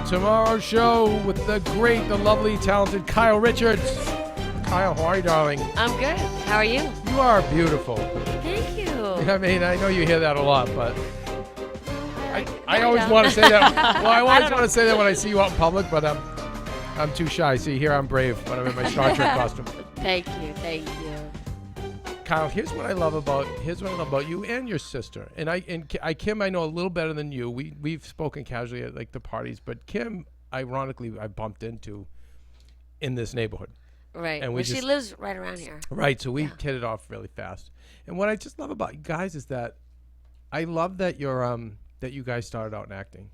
Tomorrow's show with the great, the lovely, talented Kyle Richards. Kyle, how are you, darling? I'm good. How are you? You are beautiful. Thank you. I mean, I know you hear that a lot, but I always want to say that. Well, I always want to say that when I see you out in public, but I'm too shy. See, here I'm brave when I'm in my Star Trek costume. Thank you. Kyle, here's what I love about you and your sister. And Kim, I know a little better than you. We've spoken casually at like the parties, but Kim, ironically, I bumped into in this neighborhood. Right. And she lives right around here. Right. So we hit it off really fast. And what I just love about you guys is that I love that that you guys started out in acting.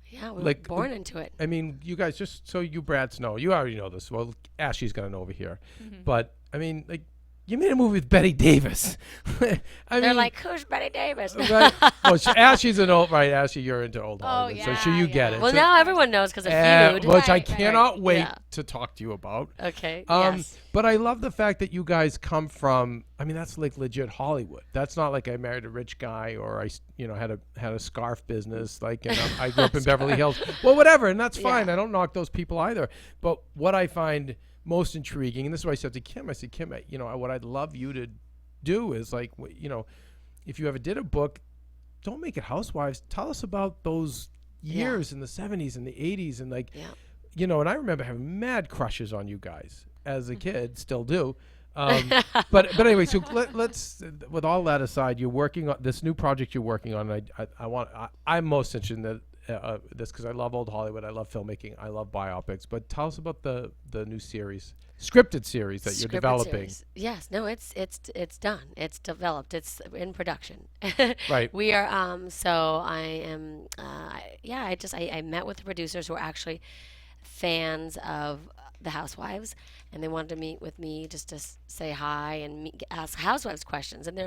Yeah, we were born into it. I mean, you guys, just so you brats know, you already know this. Well, Ashley's gonna know over here. Mm-hmm. But I mean, like, you made a movie with Bette Davis. They're like, who's Bette Davis? Right? Well, Ashley's an old, right? Ashley, you're into old Hollywood, yeah, so you get it. Well, so, now everyone knows because of Feud. Which I cannot wait Yeah. to talk to you about. Okay. Yes. But I love the fact that you guys come from. I mean, that's like legit Hollywood. That's not like I married a rich guy or I, had a scarf business. Like, I grew up in Beverly Hills. Well, whatever, and that's fine. I don't knock those people either. But what I find most intriguing, and this is what I said to Kim. I said, Kim, what I'd love you to do is like, if you ever did a book, don't make it Housewives. Tell us about those years in the 70s and the 80s and like, and I remember having mad crushes on you guys as a kid, still do. But anyway, so let's with all that aside, you're working on this new project you're working on. I'm most interested in this because I love old Hollywood. I love filmmaking. I love biopics. But tell us about the new scripted series that you're developing. Series. Yes, no, it's done. It's developed. It's in production. Right. We are. So I am. I met with the producers who are actually fans of the Housewives, and they wanted to meet with me just to say hi and ask Housewives questions. And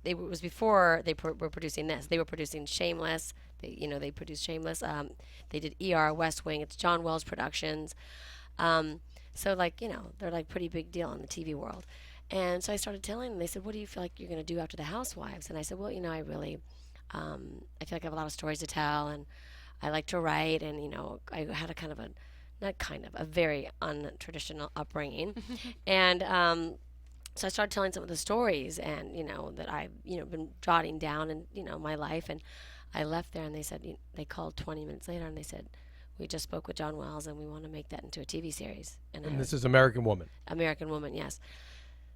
it was before they were producing this. They were producing Shameless. They produced Shameless. They did ER, West Wing. It's John Wells Productions. So they're like pretty big deal in the TV world. And so I started telling them. They said, "What do you feel like you're going to do after the Housewives?" And I said, "Well, I really, I feel like I have a lot of stories to tell, and I like to write, and I had a very untraditional upbringing, and so I started telling some of the stories, and that I've been jotting down in my life, and I left there, and they said they called 20 minutes later, and they said, "We just spoke with John Wells, and we want to make that into a TV series." And this is American Woman. American Woman, yes.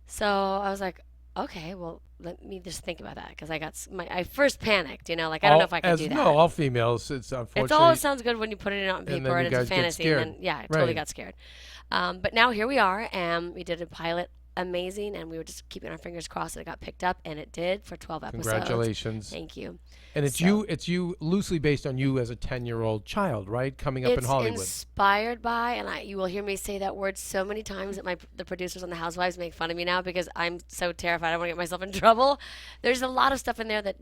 So I was like, okay, well, let me just think about that, because I first panicked, I don't know if I can do that. No, all females. It's unfortunately. It all sounds good when you put it on paper and it's a fantasy, and then I totally got scared. But now here we are, and we did a pilot. Amazing, and we were just keeping our fingers crossed that it got picked up, and it did for 12 episodes. Congratulations. Thank you. And it's you loosely based on you as a 10-year-old child, right? Coming up in Hollywood. It's inspired by, and you will hear me say that word so many times that the producers on The Housewives make fun of me now because I'm so terrified I want to get myself in trouble. There's a lot of stuff in there that,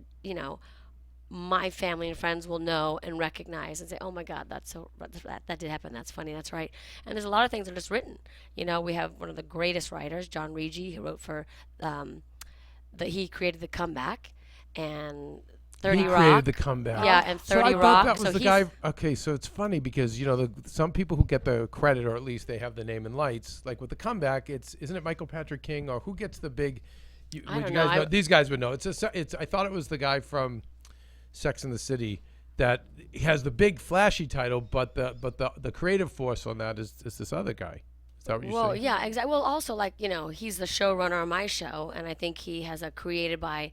my family and friends will know and recognize and say, "Oh my God, that did happen. That's funny. That's right." And there's a lot of things that are just written. We have one of the greatest writers, John Rigi, who wrote for, he created The Comeback and 30 Rock. He created The Comeback. Yeah, and 30 so I Rock. thought that was the guy. Okay, so it's funny because some people who get the credit, or at least they have the name in lights, like with The Comeback, isn't it Michael Patrick King, or who gets the big? I don't know. These guys would know. I thought it was the guy from Sex and the City that has the big flashy title, but the creative force on that is this other guy. Is that what you're saying? Well, yeah, exactly. Well, also he's the showrunner on my show, and I think he has a created by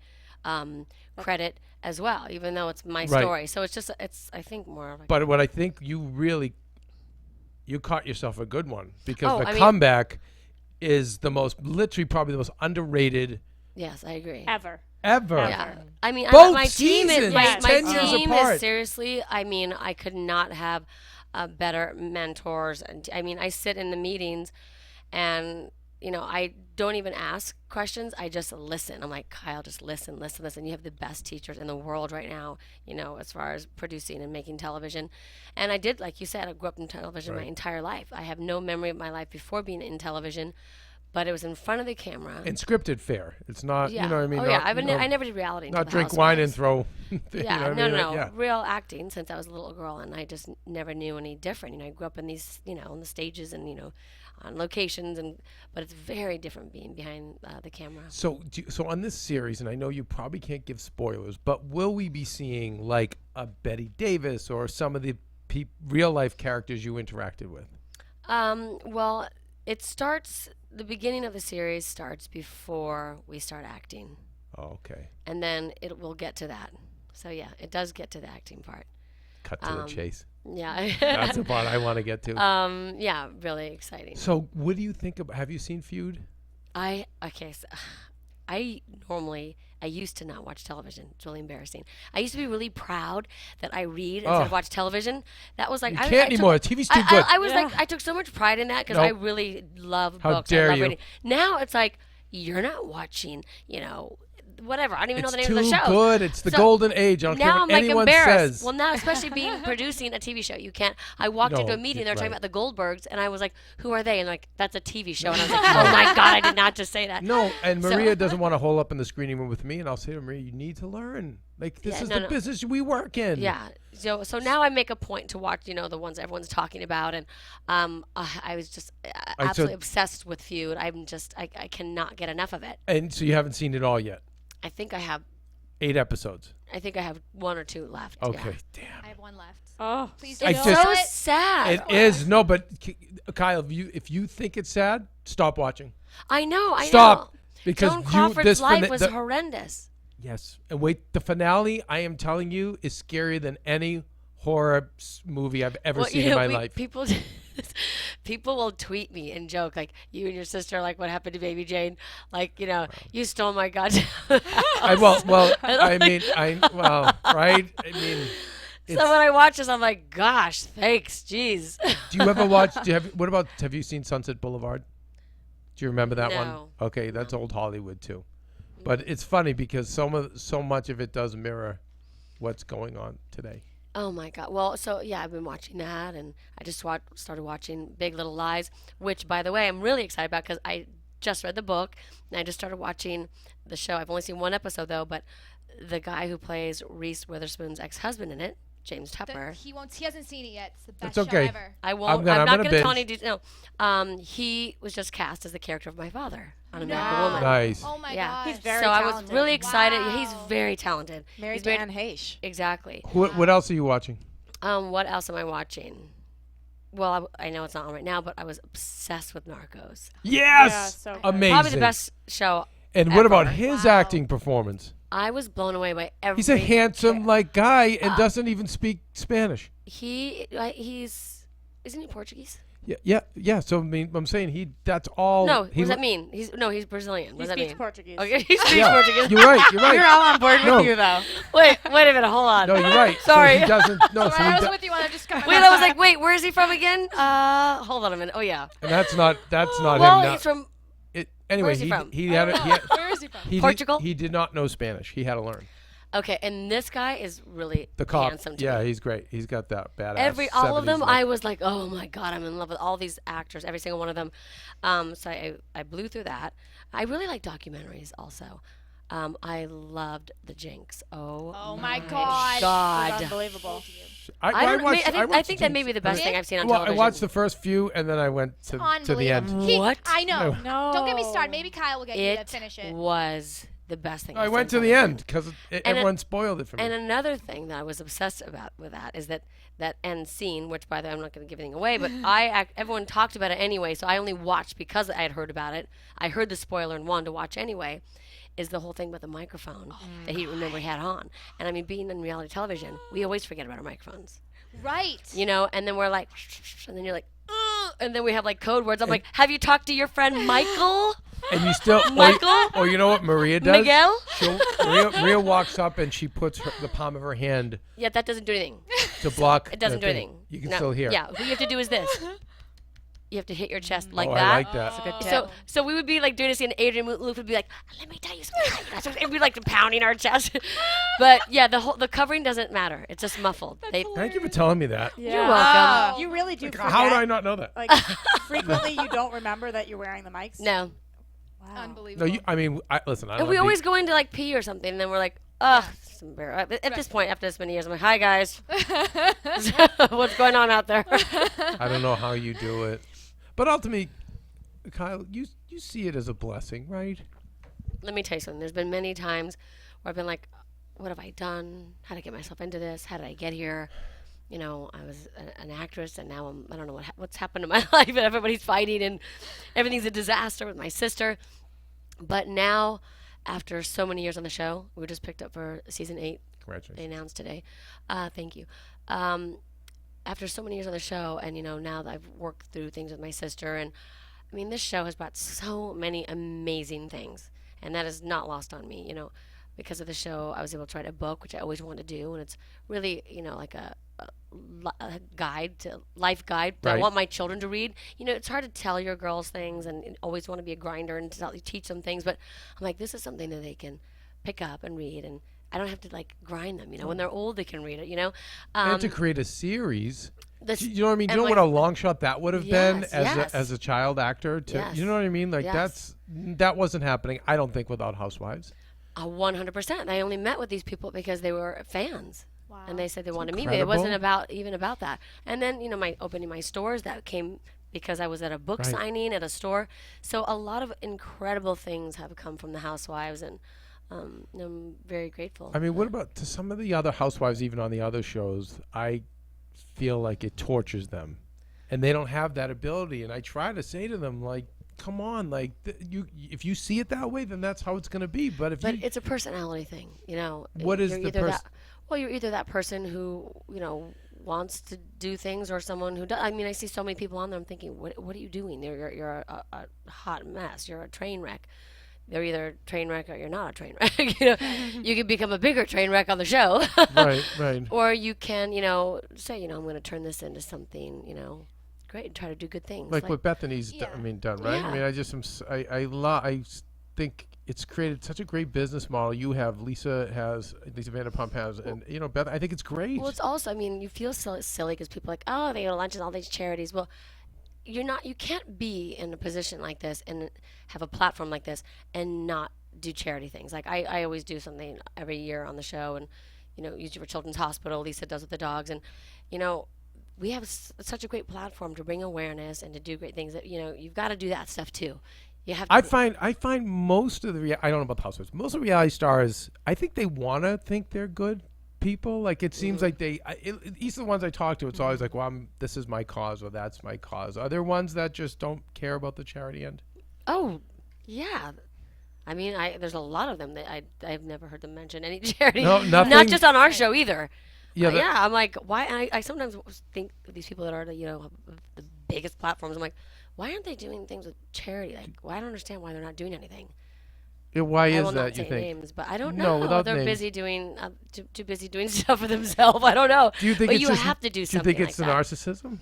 credit as well, even though it's my story. So it's I think more of. But what I think you caught yourself a good one, because Comeback is literally probably the most underrated. Yes, I agree. Ever. Yeah. I mean, both my team seasons, my 10 years team apart. is seriously. I mean, I could not have better mentors. And I mean, I sit in the meetings, and I don't even ask questions. I just listen. I'm like, Kyle, just listen. You have the best teachers in the world right now. As far as producing and making television. And I did, like you said, I grew up in television my entire life. I have no memory of my life before being in television. but it was in front of the camera. And scripted fare. It's not, yeah. you know what I mean? Oh, Not, yeah. you know, I never did reality. until not The drink wine and Housewives. throw. you Yeah, know what I no, mean? no, Yeah. real acting since I was a little girl, and I just never knew any different. I grew up in these, on the stages and on locations, but it's very different being behind the camera. So, so on this series, and I know you probably can't give spoilers, but will we be seeing like a Betty Davis or some of the real life characters you interacted with? Well, the beginning of the series starts before we start acting, Oh, okay. and then it will get to that. So yeah, it does get to the acting part. Cut to the chase. Yeah. That's the part I want to get to. Yeah, really exciting. So, what do you think about? Have you seen Feud? So I used to not watch television. It's really embarrassing. I used to be really proud that I read instead of watch television. That was like You I can't anymore. TV's too good. I was like, I took so much pride in that because I Nope. really love How books. dare I love you. reading. Now it's like you're not watching, whatever. I don't even know It's the name of the too show. good. It's the So golden age. I don't care now what I'm like anyone embarrassed. says. Well, now especially producing a TV show, you can't. I walked into No, a meeting, you're they're talking right. about the Goldbergs, and I was like, "Who are they?" And like, "That's a TV show." And I was like, "Oh my god, I did not just say that." No, and So- Maria doesn't want to hole up in the screening room with me, and I'll say to Maria, "You need to learn. Like this Yeah, is no, the no. business we work in." Yeah. So now I make a point to watch, the ones everyone's talking about, and I was just absolutely obsessed with Feud. I cannot get enough of it. And so you haven't seen it all yet. I think I have 8 episodes. one or two left. Okay, Yeah. damn. I have one left. Oh, Please I don't just- do So it. sad. It is no, but Kyle, if you think it's sad, stop watching. I know. Stop, because Joan Crawford's this life was horrendous. Yes, and wait, the finale, I am telling you, is scarier than any horror movie I've ever seen in my life. People will tweet me and joke like, "You and your sister, like, what happened to Baby Jane? Like, you stole my goddamn." Well, I mean, right? I mean, So when I watch this, I'm like, "Gosh, thanks, jeez." do you ever watch? Have you seen Sunset Boulevard? Do you remember that one? No. Okay, that's old Hollywood too, but it's funny because so much of it does mirror what's going on today. Oh my god. Well, so yeah, I've been watching that, and I just started watching Big Little Lies, which, by the way, I'm really excited about because I just read the book, and I just started watching the show. I've only seen one episode though, but the guy who plays Reese Witherspoon's ex-husband in it, James Tupper. He hasn't seen it yet. It's the best That's okay. show ever. I won't. I'm I'm not gonna going to tell binge. any details. No, he was just cast as the character of my father on American No. Woman. Nice. Oh my Yeah. gosh. He's very so I was talented. really excited. Wow. He's very talented. Married He's to very- Anne Heche. Exactly. What else are you watching? What else am I watching? Well, I know it's not on right now, but I was obsessed with Narcos. Yes, Yeah, so good. amazing. Probably the best show. And what about ever. his Wow. acting performance? I was blown away by every. He's a handsome guy and doesn't even speak Spanish. He's isn't he Portuguese? Yeah. So I mean, I'm saying that's all. No, what does that mean? He's Brazilian. What He does that speaks mean? Portuguese. Okay, he speaks Yeah, Portuguese. you're right. You're We're right. all on board No. with you, though. Wait a minute, hold on. No, you're right. Sorry. So he doesn't. No, so Sorry, I he was do- with you on. I just got. Wait, I was like, wait, where is he from again? Hold on a minute. Oh yeah. and that's not Well, him. he's from. Anyway, where is he from? he had Where is he from? Portugal? He did not know Spanish. He had to learn. Okay, and this guy is really The cop. handsome to Yeah, me. he's great. He's got that badass. All of 70s them, look. I was like, oh my god, I'm in love with all these actors, every single one of them. So I blew through that. I really like documentaries also. I loved The Jinx. Oh my God. God. Unbelievable. I think that may be the best thing I've seen on Well, television. I watched the first few and then I went to the end. Unbelievable. What? I know. No. Don't get me started. Maybe Kyle will get you to It finish it. was the best thing. I I've went seen to the on end because everyone spoiled it for me. And another thing that I was obsessed about with that is that end scene, which by the way I'm not going to give anything away, but everyone talked about it anyway, so I only watched because I had heard about it. I heard the spoiler and wanted to watch anyway. Is the whole thing with the microphone that he had on, and I mean, being in reality television, we always forget about our microphones, Right. and then we're like, and then you're like, ugh, and then we have like code words. I'm like, have you talked to your friend Michael? And you still, Michael? or you know what Maria does? Miguel? Maria walks up and she puts the palm of her hand Yeah, that doesn't do anything. to block. It doesn't the do thing. anything. You can No. still hear. Yeah, what you have to do is this. You have to hit your chest like Oh, that. I like that. Good tip. So we would be like doing this, and Adrian Luke would be like, "Let me tell you something." And we'd be like pounding our chest. But yeah, the covering doesn't matter. It's just muffled. Thank you for telling me that. Yeah. You're welcome. You really do forget. How would I not know that? Like, frequently you don't remember that you're wearing the mics? No, No, Unbelievable. listen. I And don't we wanna always go into like pee or something, and then we're like, ugh. At this point, after this many years, I'm like, hi guys, what's going on out there? I don't know how you do it, but ultimately, Kyle, you see it as a blessing, right? Let me tell you something. There's been many times where I've been like, what have I done? How did I get myself into this? How did I get here? You know, I was an actress, and now I don't know what's happened to my life, and everybody's fighting, and everything's a disaster with my sister. But now, after so many years on the show, we were just picked up for season 8. They Congratulations. announced today. Thank you. After so many years on the show, and now that I've worked through things with my sister, and I mean, this show has brought so many amazing things, and that is not lost on me. Because of the show, I was able to write a book, which I always wanted to do, and it's really, like a life guide that I Right. want my children to read. It's hard to tell your girls things and always want to be a grinder and teach them things, but I'm like, this is something that they can pick up and read, and I don't have to like grind them. When they're old, they can read it. And to create a series, This, you know what I mean? Do and you know like- what a long shot that would have been Yes, as yes. as a child actor? Yes. You know what I mean? Like Yes. that wasn't happening. I don't think without Housewives. 100%. I only met with these people because they were fans. Wow. And they said they wanted to meet me. It wasn't incredible. even about that. And then, my opening my stores, that came because I was at a book Right. signing at a store. So a lot of incredible things have come from the Housewives, and I'm very grateful. I mean, what about to some of the other housewives, even on the other shows? I feel like it tortures them, and they don't have that ability. And I try to say to them, like, come on, like if you see it that way, then that's how it's going to be. But if But you, it's a personality thing, What is You're the either pers- well, you're either that person who, wants to do things, or someone who does. I mean, I see so many people on there. I'm thinking, what are you doing? You're a hot mess. You're a train wreck. They're either a train wreck or you're not a train wreck. You can become a bigger train wreck on the show. right. Or you can, say, I'm going to turn this into something, great, and try to do good things. Like what Bethany's Yeah. done, right? Yeah. I mean, I just am I think it's created such a great business model. You have Lisa Vanderpump has, and Beth. I think it's great. Well, it's also, I mean, you feel so silly because people are like, oh, they go to lunch and all these charities. Well, you can't be in a position like this and have a platform like this and not do charity things. Like I always do something every year on the show, and usually for Children's Hospital, Lisa does with the dogs, and we have such a great platform to bring awareness and to do great things that you've got to do that stuff too. You have to. I find most of the I don't know about the housewives. Most of the reality stars, I think they want to think they're good people. Like it seems like each of the ones I talk to, it's always like, well, this is my cause or that's my cause. Are there ones that just don't care about the charity end? Oh, yeah. I mean, there's a lot of them that I've never heard them mention any charity. No, nothing. Not just on our show either. Yeah, Yeah, I'm like, why? And I sometimes think these people that are the biggest platforms. I'm like, why aren't they doing things with charity? Like, well, I don't understand why they're not doing anything. Why I is will not that? You say think? names, but I don't No, know. without They're names. busy doing too busy doing stuff for themselves. I don't know. Do you think but it's you just, have to do Do you something think it's like the that. narcissism?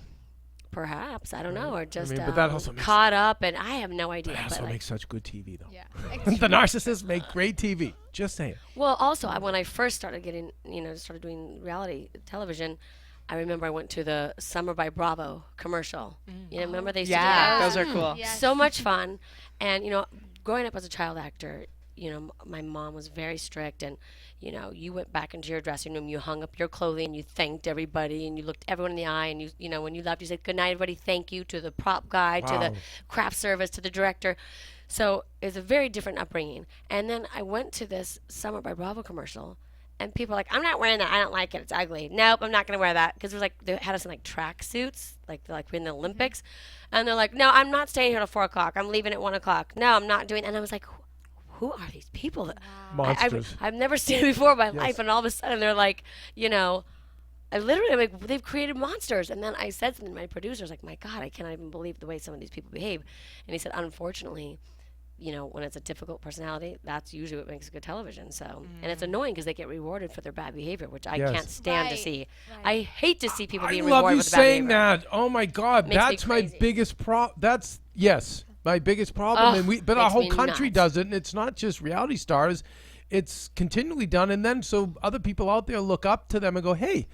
Perhaps, I don't know, or just but that also makes- caught up, and I have no idea. That But also like, makes such good TV though. Yeah. The narcissists make great TV. Just saying. well, also, when I first started getting, started doing reality television, I remember I went to the Summer by Bravo commercial. Remember they used to do Yeah, those? those are cool. Yes. So much fun. And, growing up as a child actor, my mom was very strict, and, you went back into your dressing room, you hung up your clothing, you thanked everybody, and you looked everyone in the eye, and when you left, you said, good night, everybody, thank you, to the prop guy, to the Wow. craft service, to the director. So it's a very different upbringing. And then I went to this Summer by Bravo commercial, and people are like, I'm not wearing that. I don't like it. It's ugly. Nope, I'm not going to wear that. Because it was like, they had us in like track suits, like we're in the Olympics. And they're like, no, I'm not staying here till 4 o'clock. I'm leaving at 1 o'clock. No, I'm not doing. And I was like, who are these people? Monsters. I've never seen it before in my life. And all of a sudden they're like, I literally, I'm like, they've created monsters. And then I said something to my producer. I was like, my God, I cannot even believe the way some of these people behave. And he said, unfortunately, when it's a difficult personality, that's usually what makes good television. So, and it's annoying because they get rewarded for their bad behavior, which I Yes. can't stand to Right, see. right. I hate to see people I being love rewarded you with bad saying behavior. that. Oh my God, Makes me that's my crazy. biggest problem. That's yes, my biggest problem. Ugh, But our makes whole me country nuts. does it, and it's not just reality stars. It's continually done, and then so other people out there look up to them and go, "Hey,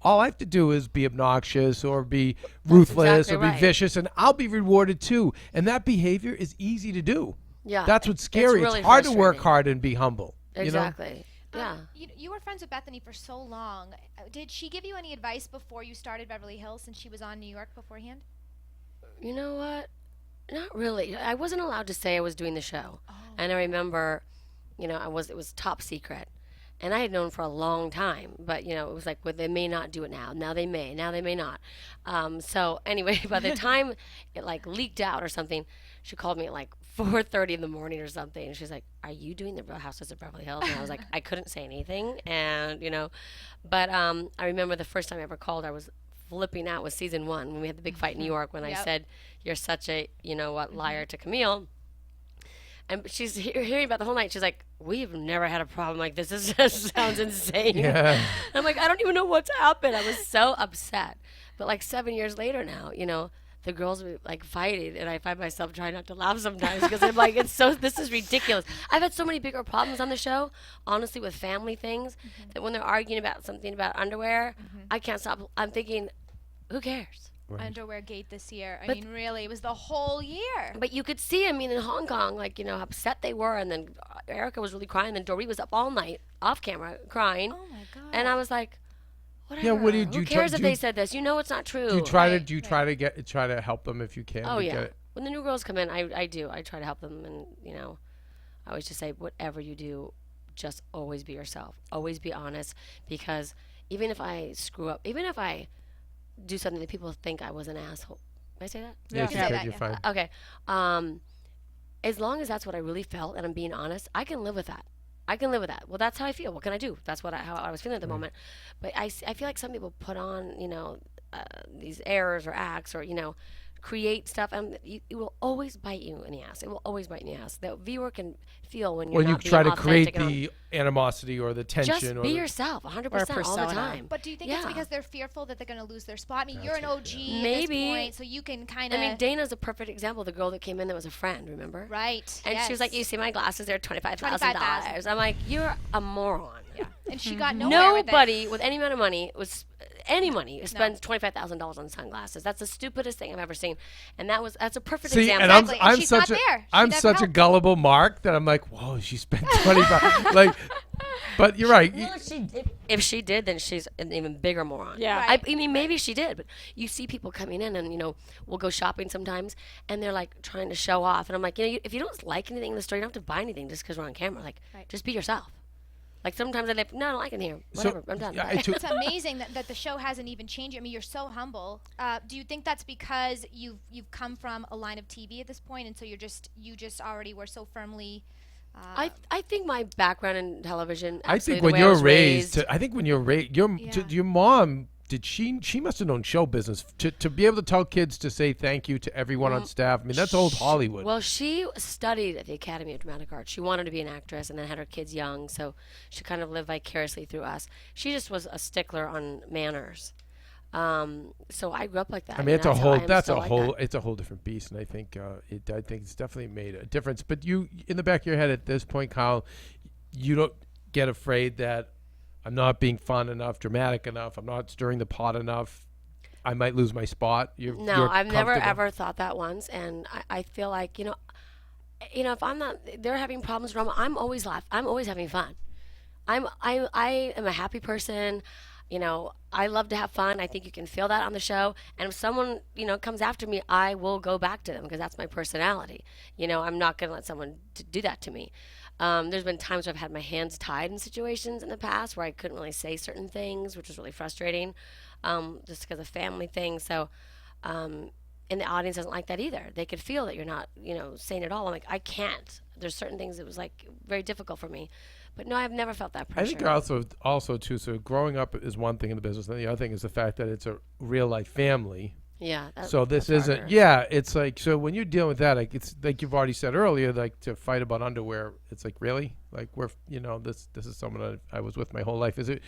all I have to do is be obnoxious or be ruthless exactly or be right. vicious, and I'll be rewarded too." And that behavior is easy to do. Yeah. That's what's scary. really It's hard to work frustrating. hard and be humble. You know? Exactly. Yeah. You were friends with Bethany for so long. Did she give you any advice before you started Beverly Hills since she was on New York beforehand? You know what? Not really. I wasn't allowed to say I was doing the show. Oh. And I remember, it was top secret. And I had known for a long time, but it was like, well, they may not do it now. Now they may. Now they may not. So anyway, by the time it like leaked out or something, she called me at like 4:30 in the morning or something, and she's like, "Are you doing the Real Houses of Beverly Hills?" And I was like, I couldn't say anything, and but I remember the first time I ever called, I was flipping out with season 1 when we had the big fight in New York when I Yep. said, "You're such a liar" to Camille. And she's hearing about the whole night. She's like, "We've never had a problem like this. This just sounds insane." Yeah. And I'm like, I don't even know what's happened. I was so upset. But like 7 years later now, the girls were like fighting, and I find myself trying not to laugh sometimes because I'm like, this is ridiculous. I've had so many bigger problems on the show, honestly, with family things, that when they're arguing about something about underwear, I can't stop. I'm thinking, who cares? Underwear gate this year. I But- mean, really, it was the whole year. But you could see, in Hong Kong, like, how upset they were. And then Erica was really crying. And then Dory was up all night off camera crying. Oh my god. And I was like, whatever. Yeah, what did Who you cares try- if do they you- said this? It's not true. Do you try Right, to try to help them if you can? Oh, to yeah. get it? When the new girls come in, I do. I try to help them. And, I always just say, whatever you do, just always be yourself. Always be honest. Because even if I screw up, even if I do something that people think I was an asshole. Can I say that? Yeah, You you can say said that, you're yeah. fine. Okay. As long as that's what I really felt and I'm being honest, I can live with that. I can live with that. Well, that's how I feel. What can I do? That's how I was feeling at the moment. But I feel like some people put on, these errors or acts or, create stuff, and it will always bite you in the ass. It will always bite you in the ass. The viewer can feel when you're When you not being try to authentic create the animosity or the tension. just or be the, yourself 100% all the persona. time. But do you think it's Yeah. because they're fearful that they're going to lose their spot? I mean, you're an That's OG it, at Maybe. this point, so you can kind I of. mean, Dana's a perfect example. The girl that came in that was a friend, remember? Right. And she was like, yes. "You see my glasses? They're $25,000." $25,000. I'm like, "You're a moron." Yeah. And she got nowhere with it. Nobody with any amount of money spends $25,000 on sunglasses. That's the stupidest thing I've ever seen. And that's a perfect See, example. and I'm, Exactly, and I'm she's such not a there. She I'm never such a helped. gullible Mark that I'm like, whoa, she spent 25. Like, but you're right. Well, if she did, then she's an even bigger moron. Yeah. Right. I mean, maybe she did, but you see people coming in and, we'll go shopping sometimes and they're like trying to show off. And I'm like, if you don't like anything in the store, you don't have to buy anything just because we're on camera. Like, Right. just be yourself. Like sometimes I no, I don't like it here. Whatever, I'm done. yeah, Bye. It's amazing that the show hasn't even changed. I mean, you're so humble. Do you think that's because you've come from a line of TV at this point, and so you just already were so firmly? I think my background in television. I absolutely think the when way I you're was raised, I think when you're raised, Yeah. your mom did she must have known show business to be able to tell kids to say thank you to everyone on staff. I mean, that's old Hollywood. Well, she studied at the Academy of Dramatic Arts. She wanted to be an actress and then had her kids young, so she kind of lived vicariously through us. She just was a stickler on manners. So I grew up like that. I mean, it's a that's how I whole am that's still a like whole that. it's a whole different beast, and I think it's definitely made a difference. But you, in the back of your head at this point, Kyle, you don't get afraid that I'm not being fun enough, dramatic enough. I'm not stirring the pot enough. I might lose my spot. No, I've never comfortable. ever thought that once, and I feel like if I'm not, they're having problems, drama. I'm always laughing. I'm always having fun. I am a happy person. I love to have fun. I think you can feel that on the show. And if someone, comes after me, I will go back to them because that's my personality. I'm not going to let someone do that to me. There's been times where I've had my hands tied in situations in the past where I couldn't really say certain things, which was really frustrating, just because of family things. So, and the audience doesn't like that either. They could feel that you're not, saying it all. I'm like, I can't. There's certain things that was like very difficult for me. But no, I've never felt that pressure. I think also too. So growing up is one thing in the business, and the other thing is the fact that it's a real life family. Yeah. So this that's isn't. harder. Yeah, it's like so when you're dealing with that, like it's like you've already said earlier, like to fight about underwear. It's like really, like we're this is someone that I was with my whole life. Is it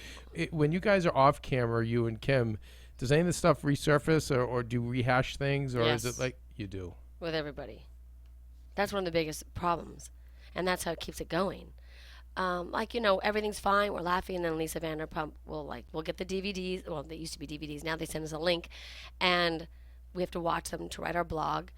when you guys are off camera, you and Kim? Does any of this stuff resurface or do you rehash things, or is Yes. it like you do? With everybody. That's one of the biggest problems. And that's how it keeps it going. Everything's fine. We're laughing. And then Lisa Vanderpump we'll get the DVDs. Well, they used to be DVDs. Now they send us a link. And we have to watch them to write our blog.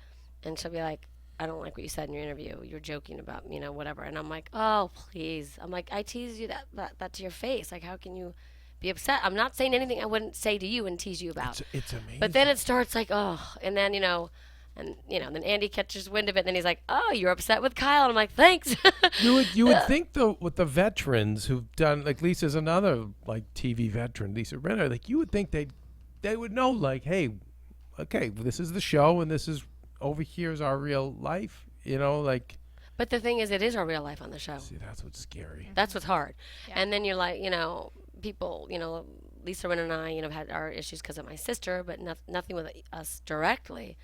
And she'll be like, I don't like what you said in your interview. You're joking about, whatever. And I'm like, oh, please. I'm like, I tease you that to your face. Like, how can you be upset? I'm not saying anything I wouldn't say to you and tease you about. It's amazing. But then it starts like, oh, and then, then Andy catches wind of it, and then he's like, oh, you're upset with Kyle. And I'm like, thanks. You would think, though, with the veterans who've done, like Lisa's another, like, TV veteran, Lisa Rinna, like, you would think they would know, like, hey, okay, this is the show, and this is, over here's our real life, like. But the thing is, it is our real life on the show. See, that's what's scary. That's what's hard. Yeah. And then you're like, people, Lisa Rinna and I, have had our issues because of my sister, but nothing with us directly.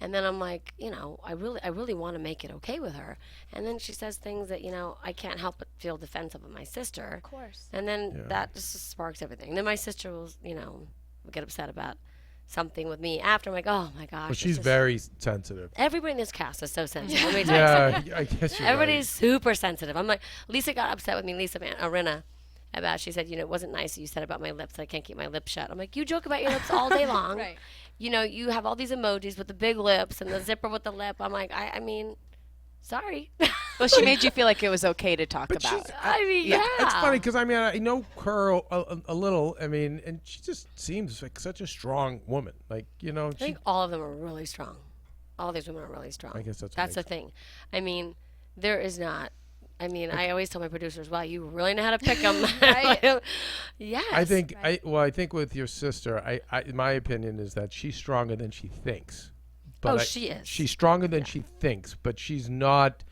And then I'm like, I really want to make it okay with her. And then she says things that, I can't help but feel defensive of my sister. Of course. And then that just sparks everything. And then my sister will, get upset about something with me after. I'm like, oh my gosh. Well, she's very sensitive. Everybody in this cast is so sensitive. Let me tell you something. Yeah, I guess you're Everybody's super sensitive. I'm like, Lisa got upset with me, Lisa Rinna, about, she said, it wasn't nice what you said about my lips. I can't keep my lips shut. I'm like, you joke about your lips all day long. Right. You have all these emojis with the big lips and the zipper with the lip. I'm like, I mean, sorry. Well, she made you feel like it was okay to talk But about. she's- I mean, yeah. It's funny because I know her a little. I mean, and she just seems like such a strong woman. Like I think all of them are really strong. All these women are really strong. I guess that's what the makes thing. I mean, there is not. I mean, I always tell my producers, "Wow, you really know how to pick them." Right. Yes. I think I think with your sister, my opinion is that she's stronger than she thinks. But she is. She's stronger than she thinks, but she's not.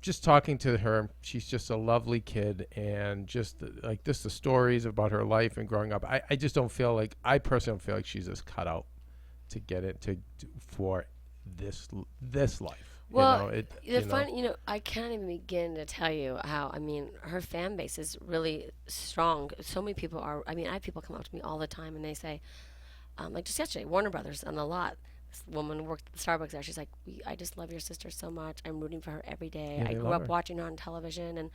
Just talking to her, she's just a lovely kid, and just the stories about her life and growing up. I just don't feel like, I personally don't feel like she's just cut out to get it for this life. Well, I can't even begin to tell you how, I mean, her fan base is really strong. So many people are, I have people come up to me all the time and they say, like just yesterday, Warner Brothers on the lot, this woman worked at Starbucks there. She's like, I just love your sister so much. I'm rooting for her every day. Yeah, I they grew love up her. watching her on television,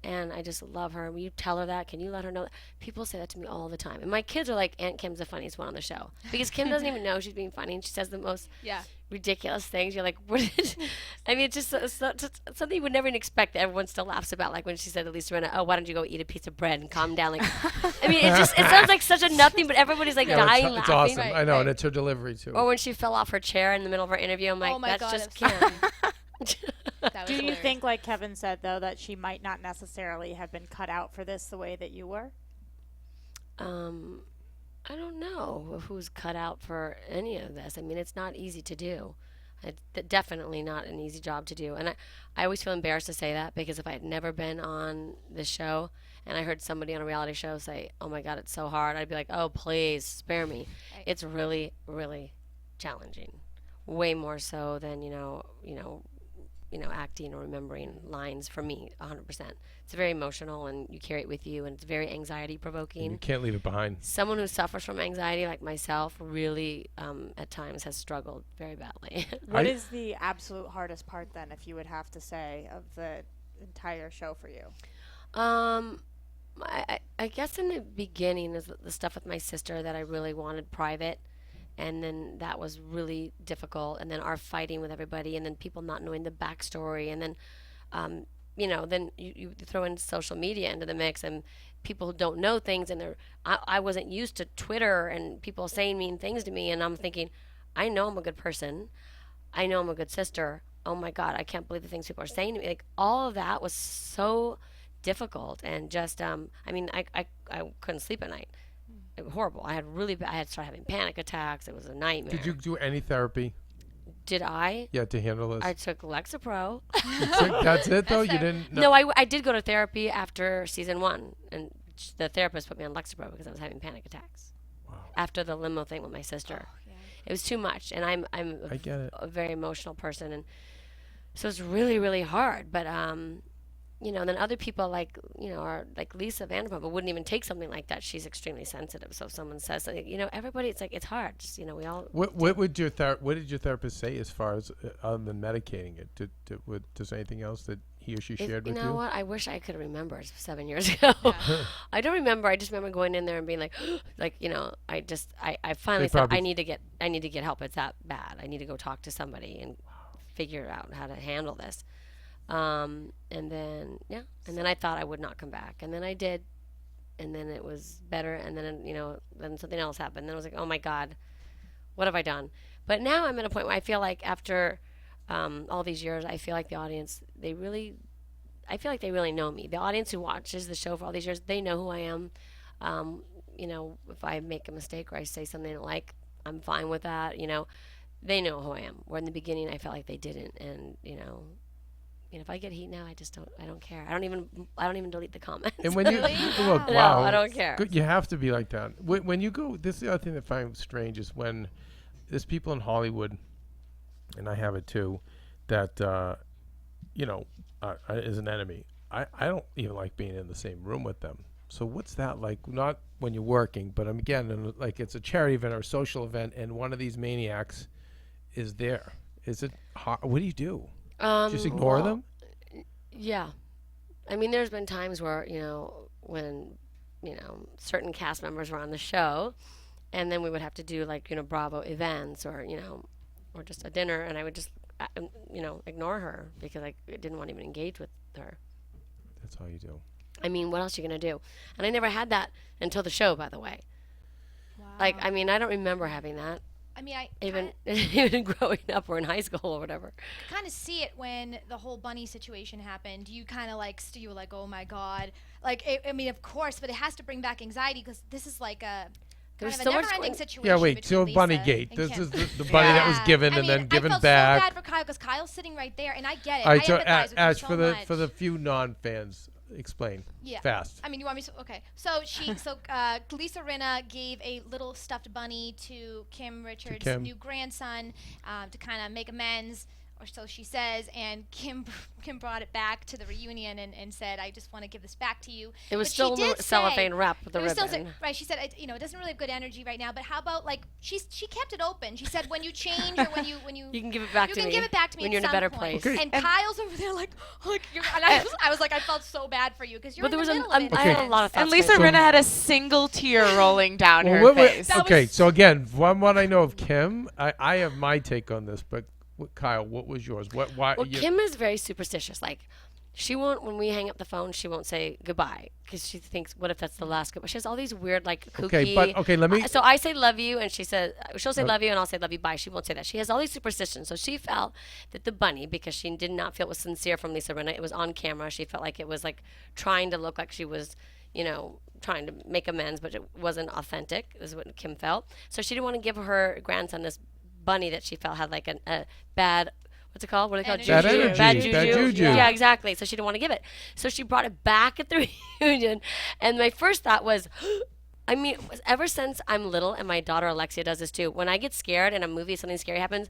and I just love her. Will you tell her that? Can you let her know that? People say that to me all the time. And my kids are like, Aunt Kim's the funniest one on the show. Because Kim doesn't even know she's being funny, and she says the most ridiculous things. You're like, what did it's just something you would never even expect that everyone still laughs about, like when she said to Lisa Rinna, oh, why don't you go eat a piece of bread and calm down? Like, I mean, it sounds like such a nothing, but everybody's like dying it's laughing. awesome. Right, I know, right. and it's her delivery too. Or when she fell off her chair in the middle of her interview, I'm like, Oh my that's God, just it was Kim. That was Do you hilarious. think, like Kevin said, though, that she might not necessarily have been cut out for this the way that you were? I don't know who's cut out for any of this. I mean, it's not easy to do. It's definitely not an easy job to do. And I always feel embarrassed to say that, because if I had never been on this show and I heard somebody on a reality show say, oh my God, it's so hard, I'd be like, oh, please spare me. Right. It's really, really challenging. Way more so than, acting or remembering lines for me, 100%. It's very emotional, and you carry it with you, and it's very anxiety provoking. You can't leave it behind. Someone who suffers from anxiety like myself really at times has struggled very badly. What is the absolute hardest part, then, if you would have to say, of the entire show for you? I guess in the beginning is the stuff with my sister that I really wanted private, and then that was really difficult, and then our fighting with everybody, and then people not knowing the backstory, and then then you throw in social media into the mix, and people who don't know things, and I wasn't used to Twitter and people saying mean things to me, and I'm thinking, I know I'm a good person, I know I'm a good sister. Oh my God, I can't believe the things people are saying to me. Like, all of that was so difficult, and just I couldn't sleep at night. It was horrible. I had started having panic attacks. It was a nightmare. Did you do any therapy? Did I? Yeah, to handle this. I took Lexapro. That's it though. That's You fair. didn't. No, I did go to therapy after season 1, and the therapist put me on Lexapro because I was having panic attacks. Wow. After the limo thing with my sister, Yeah. it was too much, and I'm I get it. a very emotional person, and so it's really, really hard. But then other people like are like Lisa Vanderpump wouldn't even take something like that. She's extremely sensitive. So if someone says something, everybody, it's like, it's hard. Just we all. What did your therapist say as far as other than medicating it? Does anything else that he or she shared You with know you? what? I wish I could remember. It's 7 years ago. I don't remember. I just remember going in there and being like, I finally said, probably- I need to get help. It's that bad. I need to go talk to somebody. And figure out how to handle this. And then I thought I would not come back, and then I did, and then it was better, and then then something else happened. Then I was like, oh my God, what have I done? But now I'm at a point where I feel like after all these years, I feel like the audience, I feel like they really know me. The audience who watches the show for all these years, they know who I am. If I make a mistake or I say something they don't like, I'm fine with that. They know who I am. Where in the beginning, I felt like they didn't, and if I get heat now, I don't care. I don't even delete the comments. And when you look, No, wow, I don't care. You have to be like that. When you go, this is the other thing that I find strange is when there's people in Hollywood, and I have it too, that is an enemy. I don't even like being in the same room with them. So what's that like? Not when you're working, but again, like it's a charity event or a social event, and one of these maniacs is there. Is it hard? What do you do? Just ignore them? Yeah. I mean, there's been times where, when, certain cast members were on the show, and then we would have to do Bravo events or just a dinner, and I would just, ignore her because I didn't want to even engage with her. That's all you do. I mean, what else are you going to do? And I never had that until the show, by the way. Wow. I mean, I don't remember having that. I mean, I even growing up or in high school or whatever. kind of see it when the whole bunny situation happened. You kind of you were like, oh my God. I mean, of course, but it has to bring back anxiety because this is like a There's kind of so a much never-ending going- situation. Yeah, wait. So between Bunny Lisa Gate. and This Kim. is the bunny that was given I and mean, then given I felt back. so bad for Kyle because Kyle's sitting right there, and I get it. All right, I so empathize with Ash, him so much. for the few non-fans, explain. Yeah. Fast. I mean, you want me to? Okay. So Lisa Rinna gave a little stuffed bunny to Kim Richards' Kim. new grandson to kind of make amends, or so she says. And Kim brought it back to the reunion and said, "I just want to give this back to you." It was But still she in did the cellophane say- wrap with the it was still ribbon. right. She said, it doesn't really have good energy right now. But how about she kept it open? She said, when you change or when you You can give it back you to can me give it back to me when at you're in a some better point. place. Okay. And Kyle's over there like you're, and I was like, I felt so bad for you because you're But there in was the a, middle of it. I had a lot of thoughts. And Lisa going Rinna had a single tear rolling down her Well, face. okay, so again, from what I know of Kim, I have my take on this, but Kyle, what was yours? Why? Well, Kim is very superstitious. She won't, when we hang up the phone, she won't say goodbye because she thinks, what if that's the last goodbye? She has all these weird, kooky. Okay, but okay, let me. So I say love you, and she says she'll say love you, and I'll say love you, bye. She won't say that. She has all these superstitions. So she felt that the bunny, because she did not feel it was sincere from Lisa Rinna, it was on camera. She felt like it was trying to look like she was, trying to make amends, but it wasn't authentic. Is what Kim felt. So she didn't want to give her grandson this bunny that she felt had a bad. What's it called? What do they call it? Bad Juju. energy. Bad Bad juju. juju. Yeah, exactly. So she didn't want to give it. So she brought it back at the reunion. And my first thought was, I mean, ever since I'm little, and my daughter Alexia does this too, when I get scared in a movie, something scary happens,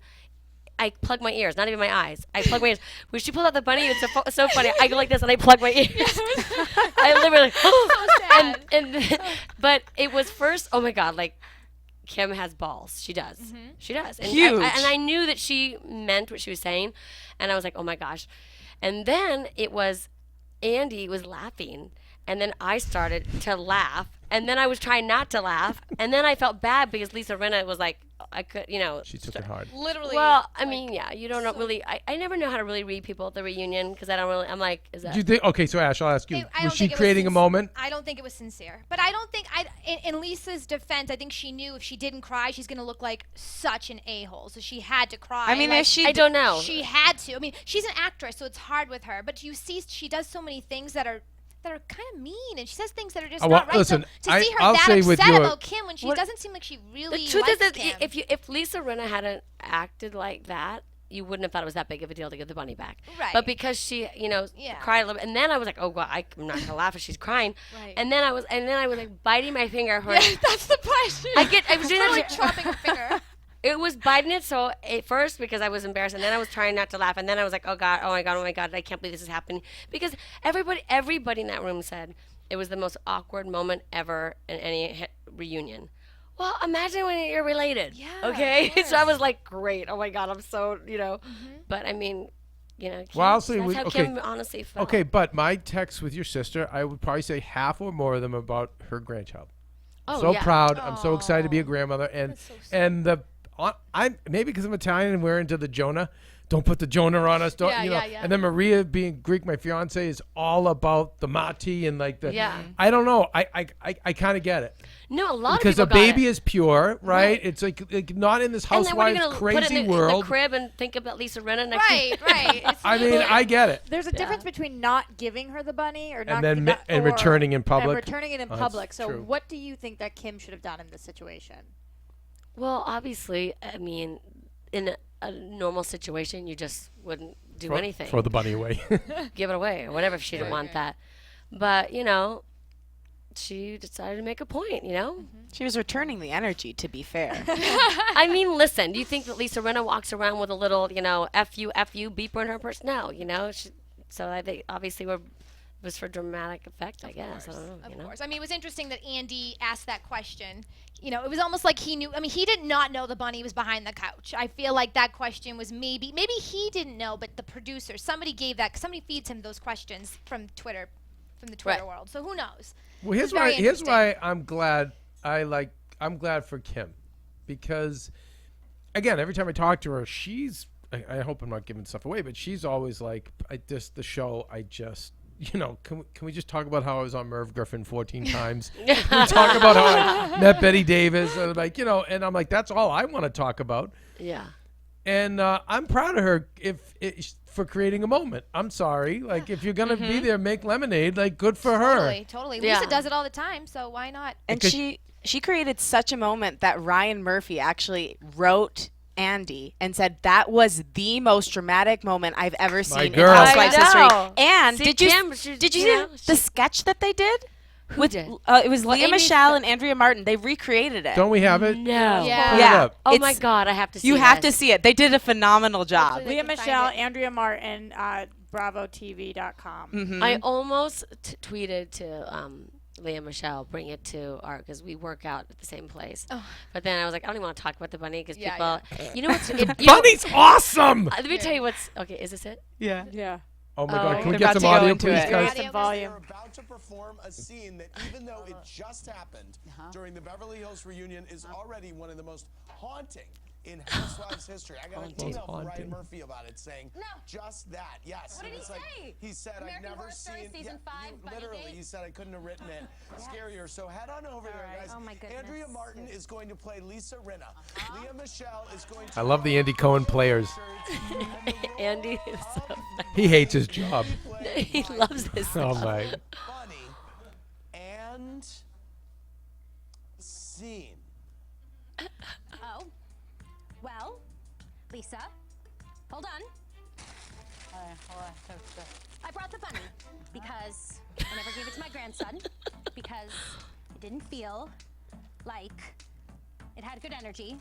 I plug my ears, not even my eyes. I plug my ears. When she pulled out the bunny, it's so funny. I go like this and I plug my ears. I literally, but it was first, oh my God, Kim has balls. She does. Mm-hmm. She does. And Huge. and I knew that she meant what she was saying. And I was like, oh my gosh. And then it was Andy was laughing. And then I started to laugh. And then I was trying not to laugh. And then I felt bad because Lisa Rinna was like, I could, She took it hard. literally. Well, I mean, yeah, you don't know really. I never know how to really read people at the reunion because I don't really. I'm like, is that? Do you think? Okay, so Ash, I'll ask you. I Was don't she think it was creating a moment? I don't think it was sincere. But I don't think in Lisa's defense, I think she knew if she didn't cry, she's gonna look like such an a-hole. So she had to cry. I mean, if she I don't know. She had to. I mean, she's an actress, so it's hard with her. But you see, she does so many things that are kind of mean, and she says things that are just Oh, well, not right. listen, so to see her I'll that say with upset your- about Kim when she What- doesn't seem like she really The truth is likes that Kim. if Lisa Rinna hadn't acted like that, you wouldn't have thought it was that big of a deal to give the bunny back. Right. But because she, Yeah. cried a little bit, and then I was like, oh God, I'm not gonna laugh if she's crying. Right. And then I was like biting my finger. yeah, that's the part. I was doing literally that. chopping her finger. It was biting it so at first because I was embarrassed, and then I was trying not to laugh, and then I was like, oh God, oh my God, I can't believe this is happening because everybody in that room said it was the most awkward moment ever in any reunion. Well, imagine when you're related. Yeah, Okay. of So I was like, great. Oh my God, I'm so But I mean, Well, I'll say that's we- how okay. Kim honestly felt. Okay, but my texts with your sister, I would probably say half or more of them about her grandchild. Oh, So yeah. proud. I'm so excited to be a Aw, grandmother. And that's so sweet. and I'm maybe because I'm Italian and we're into the Jonah. don't put the Jonah on us. Don't Yeah, you know? yeah. And then Maria, being Greek, my fiance, is all about the mati and like the. Yeah. I don't know. I kind of get it No, a lot because of a people got baby it. is pure, right? It's like not in this And then what are you housewives gonna put it crazy in the world. crib and think about Lisa Rinna next Right, right. It's I mean, I get it. There's a difference between not giving her the bunny or not then not- and or- returning in public. And returning it in Oh, that's public. So true. what do you think that Kim should have done in this situation? Well, obviously, I mean, in a normal situation, you just wouldn't do anything. Throw the bunny away. Give it away or whatever if she didn't want that. But, you know, she decided to make a point, you know? She was returning the energy, to be fair. I mean, listen, do you think that Lisa Rinna walks around with a little, you know, F you beeper in her purse? No, you know? So I think obviously was for dramatic effect, I guess. I don't know, you Of know? course. I mean, it was interesting that Andy asked that question. You know, it was almost like he knew. I mean, he did not know the bunny was behind the couch. I feel like that question was maybe he didn't know, but the producer, somebody feeds him those questions from Twitter, from the Twitter Right. world. So who knows? Well, here's very why I'm glad. I'm glad for Kim, because again, every time I talk to her, she's. I hope I'm not giving stuff away, but she's always like, the show. You know, can we just talk about how I was on Merv Griffin 14 times? Can we talk about how I met Betty Davis? And like, you know, and I'm like, that's all I want to talk about. Yeah. And I'm proud of her for creating a moment. I'm sorry. Like, if you're going to be there, make lemonade. Like, good for her. Totally. Yeah. Lisa does it all the time, so why not? And Because- she created such a moment that Ryan Murphy actually wrote Andy and said that was the most dramatic moment I've ever seen in girl. Housewives I history. know. And See, did you Kim, she's- did you you see know, the she's- sketch that they did? Who did? It was Leah Amy Michelle Fe- and Andrea Martin. They recreated it. Don't we have it? No. Yeah. Pull it Yeah. up. Oh my It's- God, I have to see You have to this. see it. They did a phenomenal job. Hopefully Leah can find Michelle, it. Andrea Martin, BravoTV.com. Mm-hmm. I almost tweeted to Leah Michelle, bring it to our, because we work out at the same place. Oh. But then I was like, I don't even want to talk about the bunny because Yeah, people, you know what's, you know- Bunny's awesome. let me tell you what's, okay, is this it? Yeah. Yeah. Oh my Oh. God. Can we They're get about some to go audio, into please, it. guys? Some volume. They're about to perform a scene that, even though it just happened during the Beverly Hills reunion, is already one of the most haunting in Housewives history. I got an email from Ryan Murphy about it saying just that. Yes. What did he say? He said, American I've never Horror Story seen season 5, Bunny literally, Date? he said I couldn't have written it scarier. So head on over there, right. guys. Oh, my goodness. Andrea Martin is going to play Lisa Rinna. Leah Michelle is going to I love the Andy Cohen players. Andy is so He hates his job. he loves this Oh stuff. my. Bunny and scene. Oh. Well, Lisa, hold on. I brought the bunny because I never gave it to my grandson because it didn't feel like it had good energy.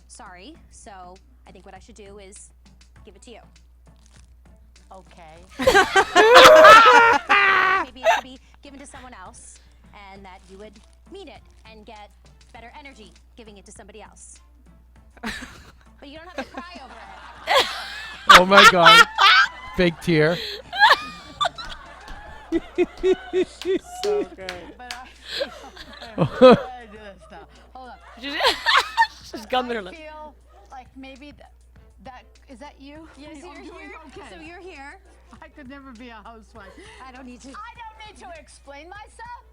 Sorry. So I think what I should do is give it to you. Okay. Maybe it should be given to someone else and that you would meet it and get better energy giving it to somebody else. But you don't have to cry over it. Oh my God. Fake tear. So good. Hold on. She's gumming her I lip. feel like maybe that is that you? Yes, Oh, you're doing here. okay. So you're here. I could never be a housewife. I don't need to. I don't need to explain myself.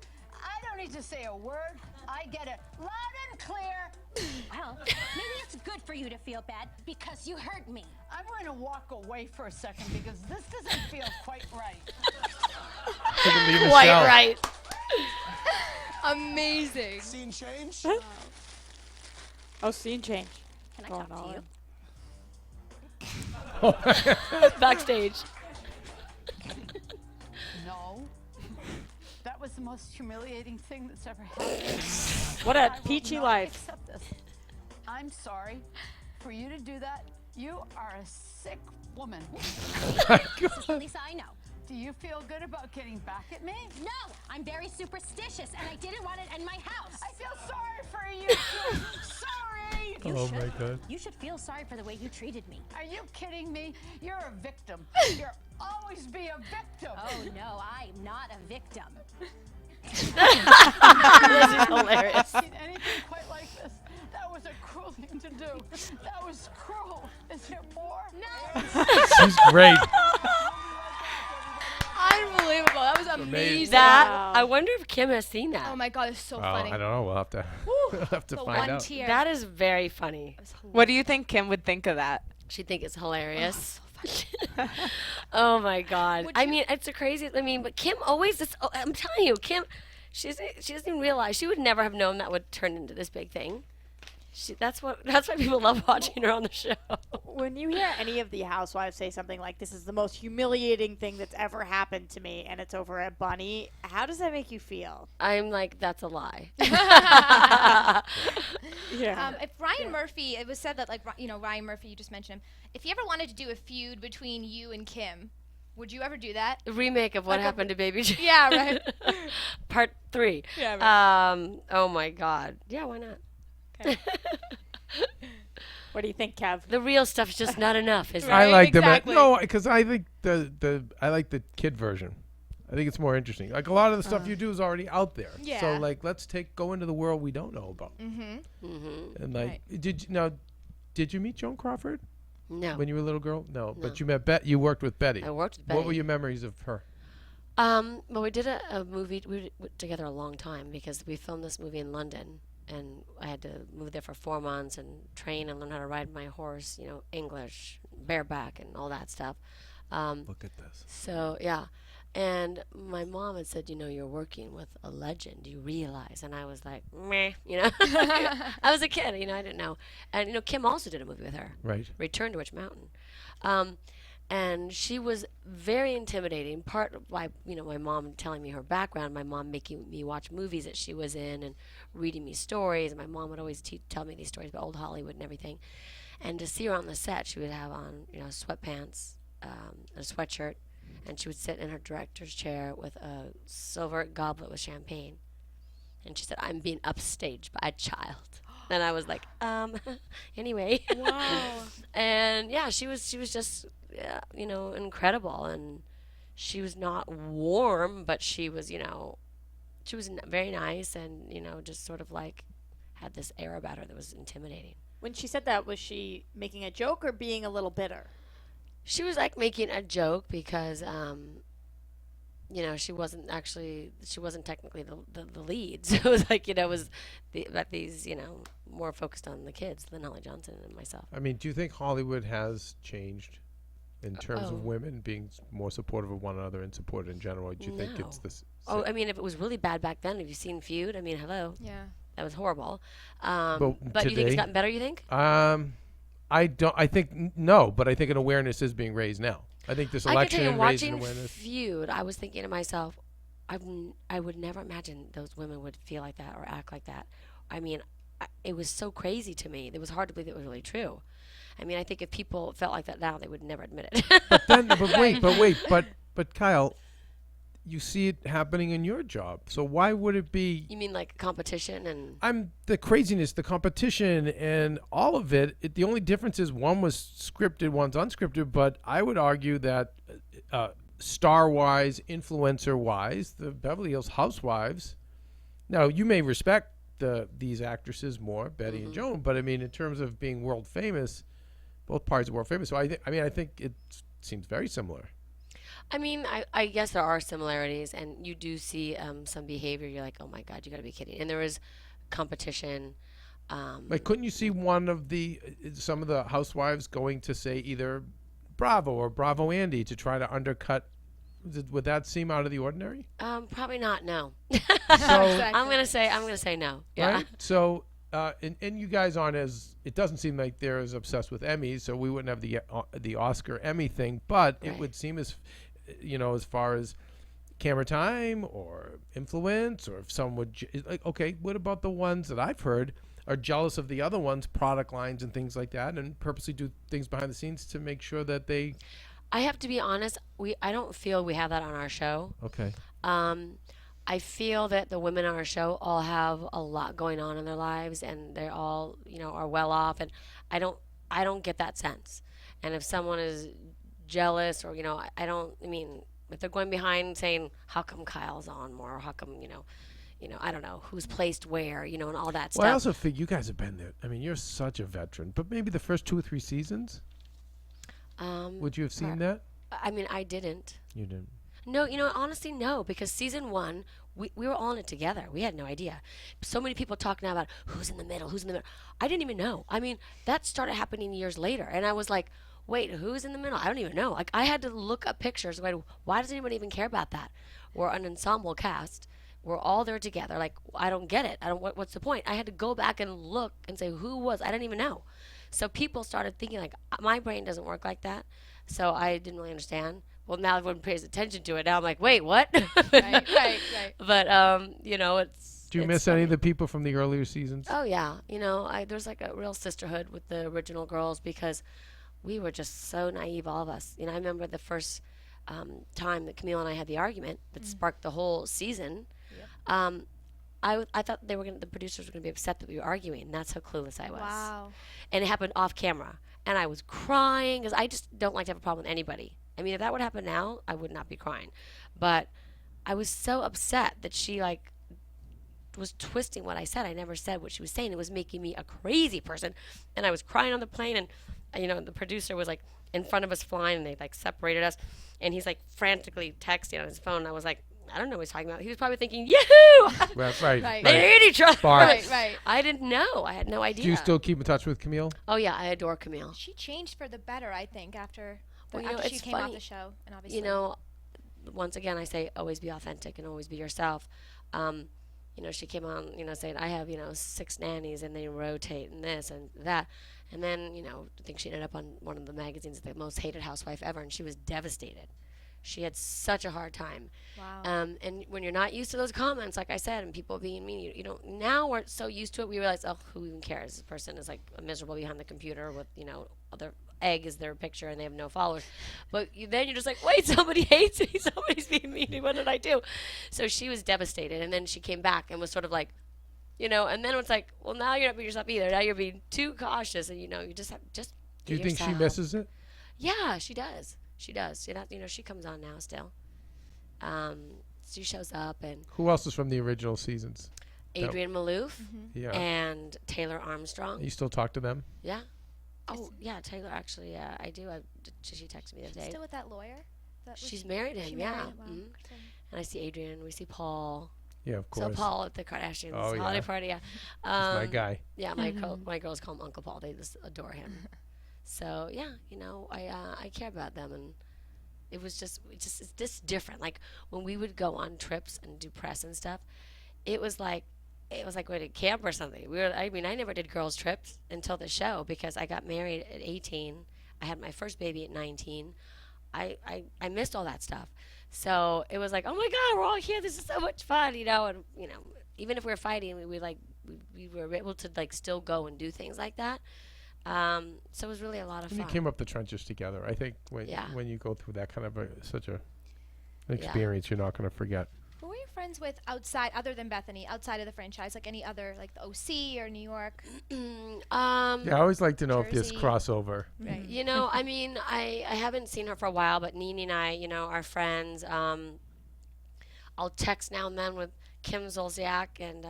I don't need to say a word. I get it loud and clear. Well, maybe it's good for you to feel bad because you hurt me. I'm going to walk away for a second because this doesn't feel quite right. Quite right. Amazing. Scene change. Oh, scene change. Can I Going talk to on. you? Backstage. No. That was the most humiliating thing that's ever happened. What I a will peachy not life. accept this. I'm sorry for you to do that. You are a sick woman. Lisa, I know. Do you feel good about getting back at me? No, I'm very superstitious and I didn't want it in my house. I feel sorry for you. Sorry. Oh my God. You should feel sorry for the way you treated me. Are you kidding me? You're a victim. You'll always be a victim. Oh no, I'm not a victim. This is hilarious. I've seen anything quite like this. That was a cruel thing. thing to do. That was cruel. Is there more? No. She's great. Unbelievable. That was amazing. That I wonder if Kim has seen that. Oh my god, it's so Well, funny. I don't know. We'll have to we'll have to The find one out. tear. That is very funny. What do you think Kim would think of that? She think it's hilarious. Oh my god. I mean, it's a crazy. I mean, but Kim always. I'm telling you, Kim. She doesn't even realize she would never have known that would turn into this big thing. That's why people love watching her on the show. When you hear any of the housewives say something like, "This is the most humiliating thing that's ever happened to me," and it's over at Bunny, how does that make you feel? I'm like, that's a lie. Yeah. If Ryan Murphy, it was said that like Ryan Murphy, you just mentioned him. If he ever wanted to do a feud between you and Kim, would you ever do that? A remake of What Like a- Happened to Baby Jane. Yeah, right. Part 3. Yeah, right. Oh my God. Yeah, why not? What do you think, Kev? The real stuff's just not enough, is I it? like exactly. the because I think I like the kid version. I think it's more interesting. Like a lot of the stuff you do is already out there. So Yeah. like let's go into the world we don't know about. Mm-hmm. And like did you meet Joan Crawford No. when you were a little girl? No, but you met you worked with Betty. I worked with Betty. What were your memories of her? Well, we did a movie. We were together a long time because we filmed this movie in London, and I had to move there for 4 months and train and learn how to ride my horse, English, bareback, and all that stuff. Look at this. So yeah, and my mom had said, you're working with a legend. Do you realize? And I was like, meh, I was a kid, I didn't know. And Kim also did a movie with her, Right. Return to Witch Mountain. And she was very intimidating. Part by my mom telling me her background, my mom making me watch movies that she was in and reading me stories. And my mom would always tell me these stories about old Hollywood and everything. And to see her on the set, she would have on sweatpants, a sweatshirt, and she would sit in her director's chair with a silver goblet with champagne. And she said, "I'm being upstaged by a child." And I was like, anyway. Wow. And yeah, she was just, incredible. And she was not warm, but she was, she was very nice and, just sort of like had this air about her that was intimidating. When she said that, was she making a joke or being a little bitter? She was like making a joke because, she wasn't technically the lead. So it was like, that these, more focused on the kids than Holly Johnson and myself. I mean, do you think Hollywood has changed in terms of women being more supportive of one another and supported in general? Do you think No. it's this? Oh, I mean, if it was really bad back then, have you seen Feud? I mean, hello. Yeah. That was horrible. But But you think today- it's gotten better, you think? I don't. I think no, but I think an awareness is being raised now. I think this I could tell election you, raised an watching awareness. Feud, I was thinking to myself, I would never imagine those women would feel like that or act like that. I mean, it was so crazy to me. It was hard to believe it was really true. I mean, I think if people felt like that now, they would never admit it. But Kyle, you see it happening in your job. So why would it be? You mean like competition and? I'm the craziness, the competition, and all of it. The only difference is one was scripted, one's unscripted. But I would argue that star-wise, influencer-wise, the Beverly Hills Housewives. Now you may respect these actresses more, Betty and Joan, but I mean, in terms of being world famous, both parties are world famous. So I think it seems very similar. I mean, I guess there are similarities, and you do see some behavior. You're like, oh my God, you got to be kidding. And there is competition. Like, couldn't you see some of the housewives going to say either Bravo or Bravo Andy to try to undercut? Would that seem out of the ordinary? Probably not. No. So, I'm gonna say no. Yeah. right? So, and you guys aren't it doesn't seem like they're as obsessed with Emmys, so we wouldn't have the Oscar Emmy thing. But it Right. would seem as far as camera time or influence, or if someone would like, okay, what about the ones that I've heard are jealous of the other ones, product lines and things like that, and purposely do things behind the scenes to make sure that they. I have to be honest. I don't feel we have that on our show. Okay. I feel that the women on our show all have a lot going on in their lives, and they're all, are well off, and I don't get that sense. And if someone is jealous, or I mean, if they're going behind saying, how come Kyle's on more, or how come I don't know who's placed where, and all that Well, I stuff. also think you guys have been there. I mean, you're such a veteran. But maybe the first 2 or 3 seasons, would you have seen that? I mean, I didn't. You didn't. No, honestly, no, because season 1, we were all in it together. We had no idea. So many people talk now about who's in the middle. I didn't even know. I mean, that started happening years later. And I was like, wait, who's in the middle? I don't even know. Like, I had to look up pictures. Like, why does anybody even care about that? We're an ensemble cast. We're all there together. Like, I don't get it. What's the point? I had to go back and look and say who was. I didn't even know. So people started thinking, like, my brain doesn't work like that. So I didn't really understand. Well, now everyone pays attention to it. Now I'm like, wait, what? right. But it's. Do you it's miss any of funny. the people from the earlier seasons? Oh yeah, there's like a real sisterhood with the original girls because we were just so naive, all of us. I remember the first time that Camille and I had the argument that sparked the whole season. I thought the producers were gonna be upset that we were arguing. And that's how clueless I was. Wow. And it happened off camera, and I was crying because I just don't like to have a problem with anybody. I mean, if that would happen now, I would not be crying. But I was so upset that she was twisting what I said. I never said what she was saying. It was making me a crazy person. And I was crying on the plane, and the producer was like in front of us flying, and they like separated us. And he's like frantically texting on his phone. And I was like, I don't know what he's talking about. He was probably thinking, Yahoo! Right. They hate each other. Bart. Right. I didn't know. I had no idea. Do you still keep in touch with Camille? Oh yeah, I adore Camille. She changed for the better, I think, after Well, after she it's came off funny. the show, and obviously. Once again, I say always be authentic and always be yourself. She came on, saying I have, 6 nannies and they rotate and this and that. And then, I think she ended up on one of the magazines, the most hated housewife ever, and she was devastated. She had such a hard time. Wow. And when you're not used to those comments, like I said, and people being mean, now we're so used to it, we realize, oh, who even cares? This person is like miserable behind the computer with, other egg is their picture and they have no followers. But then you're just like, wait, somebody hates me. Somebody's being mean to me. What did I do? So she was devastated. And then she came back and was sort of like, and then it's like, well, now you're not being yourself either. Now you're being too cautious. And, you just have, just Do you be think she yourself. misses it? Yeah, she does. She does. She comes on now still. She shows up, and Who else is from the original seasons? Adrienne Malouf Yeah. and Taylor Armstrong. You still talk to them? Yeah. Oh, yeah, Taylor, actually, I do. She texted me the other day. Still with that lawyer? She's married to him, She yeah. married? Wow. Mhm. And I see Adrienne, we see Paul. Yeah, of So course. Paul at the Kardashians Oh, yeah. holiday party, yeah. He's my guy. Yeah, my girls call him Uncle Paul. They just adore him. So yeah, I care about them, and it's just different. Like when we would go on trips and do press and stuff, it was like going to camp or something. I never did girls trips until the show because I got married at 18. I had my first baby at 19. I missed all that stuff. So it was like, oh my God, we're all here. This is so much fun, and even if we were fighting, we were able to like still go and do things like that. So it was really a lot of And fun. you came up the trenches together. I think when you go through that kind of an experience, you're not going to forget. Who were you friends with outside, other than Bethany, outside of the franchise? Like any other, like the OC or New York? Yeah, I always like to know if there's Jersey. crossover. Right. I haven't seen her for a while, but Nene and I, are friends. I'll text now and then with Kim Zolciak and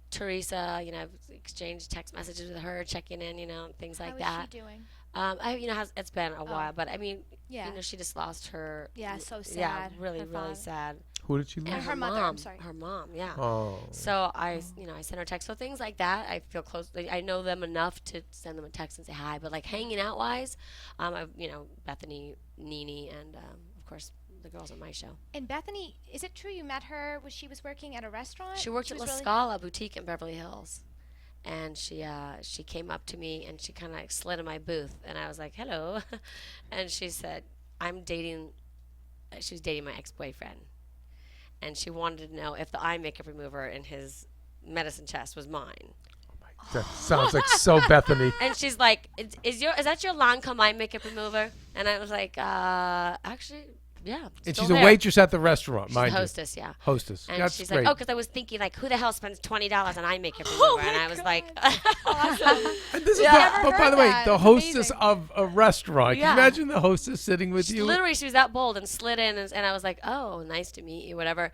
Teresa. I've exchanged text messages with her, checking in, things like How that. is she doing? It's been a while, but Yeah. she just lost her. Yeah, so sad. Yeah, really, Her really father. sad. Who did she lose? And her mother, I'm sorry. Her mom, yeah. Oh. So I sent her a text. So things like that, I feel close. I know them enough to send them a text and say hi. But like hanging out wise, Bethany, Nene, and of course the girls on my show. And Bethany, is it true you met her when she was working at a restaurant? She worked at La was really- Scala Boutique in Beverly Hills, and she came up to me and she kind of slid in my booth, and I was like, hello, and she said, she was dating my ex-boyfriend, and she wanted to know if the eye makeup remover in his medicine chest was mine. That sounds like so Bethany. And she's like, is that your Lancome eye makeup remover? And I was like, actually, yeah. And still she's a there. waitress at the restaurant, She's mind a you. hostess, yeah. Hostess. And That's she's great. like, oh, because I was thinking, like, who the hell spends $20 on eye makeup remover? And I was like, And this is Never but by heard the way, that. the It's hostess amazing. of a restaurant. Can Yeah. you imagine the hostess sitting with you? literally, she was that bold and slid in, and I was like, oh, nice to meet you, whatever.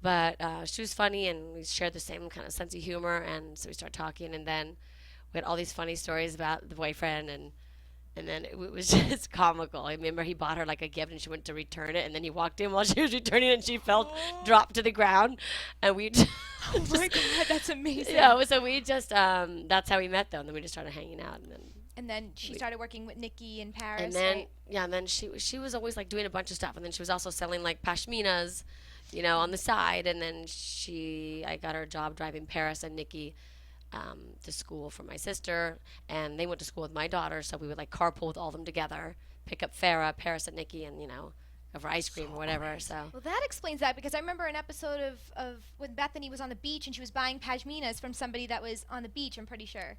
But she was funny, and we shared the same kind of sense of humor, and so we started talking, and then we had all these funny stories about the boyfriend, and then it was just comical. I remember he bought her like a gift, and she went to return it, and then he walked in while she was returning it, and she fell, dropped to the ground, and we. Oh my God, that's amazing. Yeah, so we just that's how we met, though, and then we just started hanging out, And then she started working with Nikki in Paris. and then right? yeah, and then she was always like doing a bunch of stuff, and then she was also selling like pashminas, on the side, and then I got her a job driving Paris and Nikki to school for my sister, and they went to school with my daughter, so we would like carpool with all of them together, pick up Farah, Paris, and Nikki, and go for ice cream or whatever. So Well, that explains that, because I remember an episode of when Bethany was on the beach and she was buying pashminas from somebody that was on the beach, I'm pretty sure.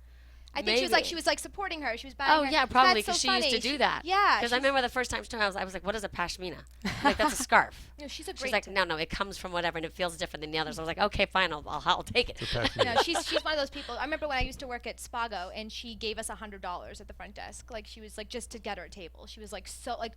I think she was like supporting her. She was buying oh her. yeah, probably That's because so she used to funny. do that. Yeah. Because I remember the first time I was like, "What is a pashmina?" Like that's a scarf. She's a great. She's like, no, it comes from whatever, and it feels different than the others. I was like, okay, fine, I'll take it. No, she's one of those people. I remember when I used to work at Spago, and she gave us $100 at the front desk. Like she was like just to get her a table. She was like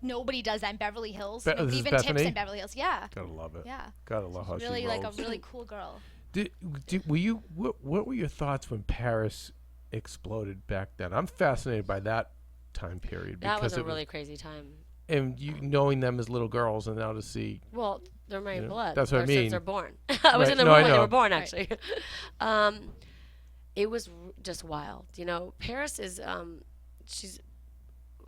nobody does that in Beverly Hills. This Nobody is even tips Bethany? in Beverly Hills. Yeah. Gotta love it. Yeah. Gotta love how Really she like a rolls. really cool girl. What were your thoughts when Paris exploded back then? I'm fascinated by that time period That because was a it really crazy time. and you knowing them as little girls and now to see. Well, they're my Yeah, blood. that's what I Or since mean. they're born. I was Right, in the no, I room when they know. were born, actually. It was just wild. Paris is she's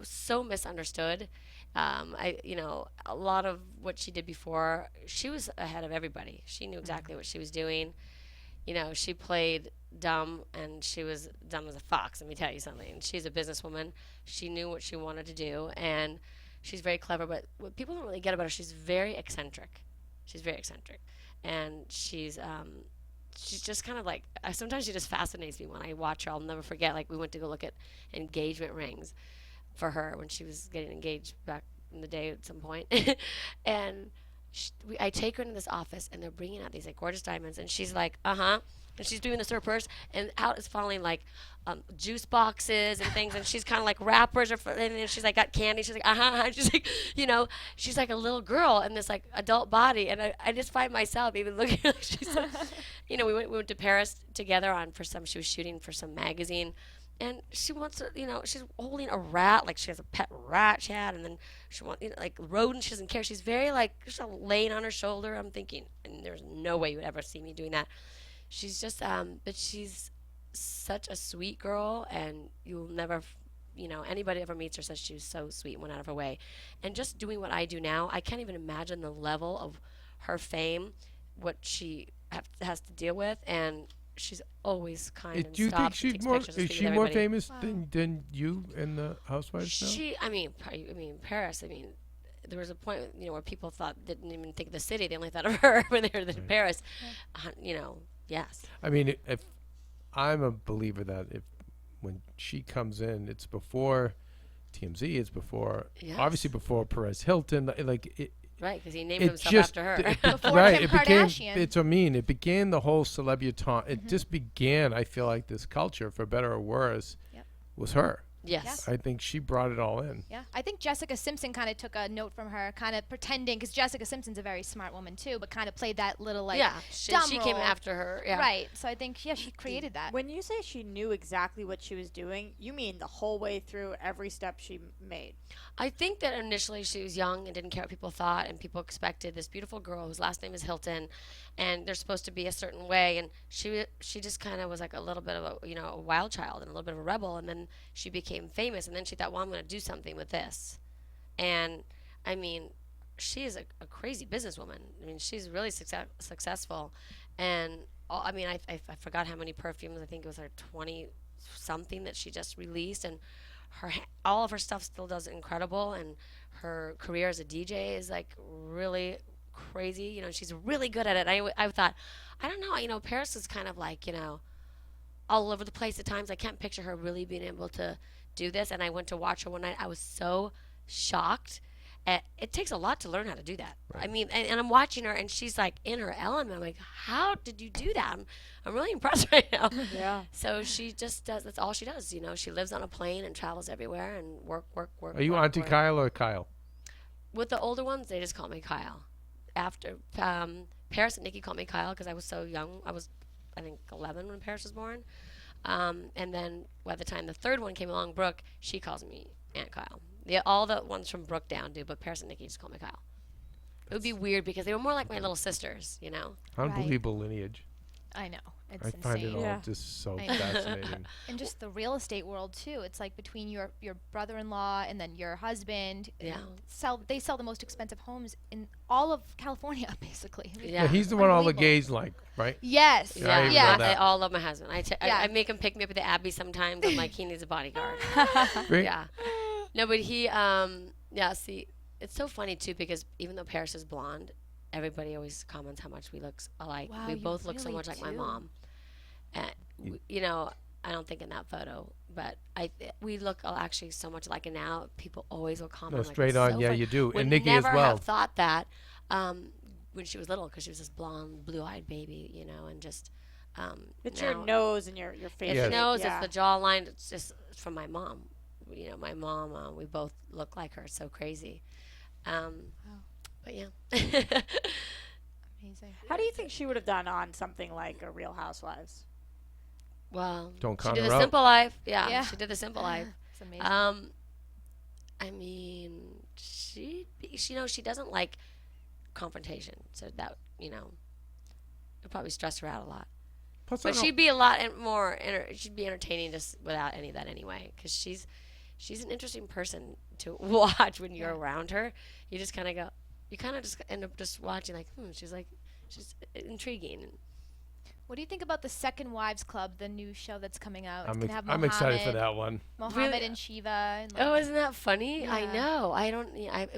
so misunderstood. A lot of what she did before, she was ahead of everybody. She knew exactly what she was doing. She played dumb, and she was dumb as a fox. Let me tell you something. She's a businesswoman. She knew what she wanted to do, and she's very clever. But what people don't really get about her, she's very eccentric. And she's just kind of like, sometimes she just fascinates me when I watch her. I'll never forget, like, we went to go look at engagement rings for her when she was getting engaged back in the day at some point. And I take her into this office, and they're bringing out these like gorgeous diamonds, and she's like, and she's doing this to her purse, and out is falling like juice boxes and things, and she's kind of like wrappers, and then she's like got candy. She's like, she's like, she's like a little girl in this like adult body, and I just find myself even looking like she's, like, we went to Paris together she was shooting for some magazine. And she wants to, she's holding a rat, like she has a pet rat she had, and then she wants, like rodents, she doesn't care. She's very like, she's laying on her shoulder. I'm thinking, and there's no way you would ever see me doing that. She's just, but she's such a sweet girl, and you'll never, anybody ever meets her says she was so sweet and went out of her way. And just doing what I do now, I can't even imagine the level of her fame, what she has to deal with, and she's always kind and Do you think stops and she's takes more? pictures and Is speaks she with more everybody. famous than you and the Housewives now? I mean, Paris. I mean, there was a point, where people didn't even think of the city. They only thought of her when they were in Paris. Yes. I mean, if I'm a believer that when she comes in, it's before TMZ, it's before Yes. obviously before Perez Hilton, like it. Right, because he named It himself just after her. Before right. Kim It became. Kardashian. It's I mean, it began the whole celebutant. It just began. I feel like this culture, for better or worse, Yep. was her. Yes. I think she brought it all in. Yeah, I think Jessica Simpson kind of took a note from her, kind of pretending, because Jessica Simpson's a very smart woman too, but kind of played that little like Yeah. dumb She came role. after her. Yeah. Right. So I think she created that. When you say she knew exactly what she was doing, you mean the whole way through every step she made. I think that initially she was young and didn't care what people thought, and people expected this beautiful girl whose last name is Hilton, and they're supposed to be a certain way, and she just kind of was like a little bit of a wild child and a little bit of a rebel, and then she became famous, and then she thought, well, I'm going to do something with this, and I mean, she is a crazy businesswoman. I mean, she's really successful, and I forgot how many perfumes. I think it was her 20 something that she just released, and all of her stuff still does incredible, and her career as a DJ is like really crazy. She's really good at it. I thought, I don't know, Paris is kind of like, all over the place at times. I can't picture her really being able to do this. And I went to watch her one night. I was so shocked. It takes a lot to learn how to do that. Right. I mean, and I'm watching her, and she's like in her element. I'm like, how did you do that? I'm really impressed right now. Yeah. So she just does. That's all she does. She lives on a plane and travels everywhere and work. Are you Auntie Kyle or Kyle? With the older ones, they just call me Kyle. After Paris and Nikki called me Kyle because I was so young. I was, I think, 11 when Paris was born. And then by the time the third one came along, Brooke, she calls me Aunt Kyle. All the ones from Brooke down do, but Paris and Nikki just call me Kyle. It would be weird because they were more like my little sisters, you know? Unbelievable lineage. I know. It's I insane. find it all Yeah. just so I know. fascinating. And just the real estate world too. It's like between your brother-in-law and then your husband. Yeah. They sell the most expensive homes in all of California, basically. I mean, Yeah. Yeah, he's the one all the Unbelievable. gays like, right? Yes. Yeah, I even yeah. know that. I all love my husband. Yeah. I make him pick me up at the Abbey sometimes. I'm like, he needs a bodyguard. Right? Yeah. No, but he, yeah, see, it's so funny too because even though Paris is blonde, everybody always comments how much we look alike. Wow, we you both look so really much like my do. mom. And, you know, I don't think in that photo, but we look actually so much alike. And now people always will comment. No, like, straight it's on. so Yeah, funny. you do. Would And Nikki as never well. have thought that when she was little because she was this blonde, blue-eyed baby, you know, and just. It's now your nose and your face. It's Yeah. the nose, Yeah. it's the jawline. It's just from my mom. You know, my mom. We both look like her. It's so crazy. But yeah. Amazing. How do you think she would have done on something like a Real Housewives? Well, Don't she count did her the out. Simple Life. Yeah, Yeah. she did the Simple Life. It's amazing. I mean, she doesn't like confrontation, so that it'd probably stress her out a lot. Plus, But she'd be a lot more. She'd be entertaining just without any of that anyway, because she's an interesting person to watch when you're around her. You just kind of go. You kind of just end up just watching like, she's intriguing. What do you think about the Second Wives Club, the new show that's coming out? It's I'm, gonna have I'm excited for Mohammed- that one. Mohammed Really? and Shiva. And Oh, isn't that funny? I Yeah. know. I don't.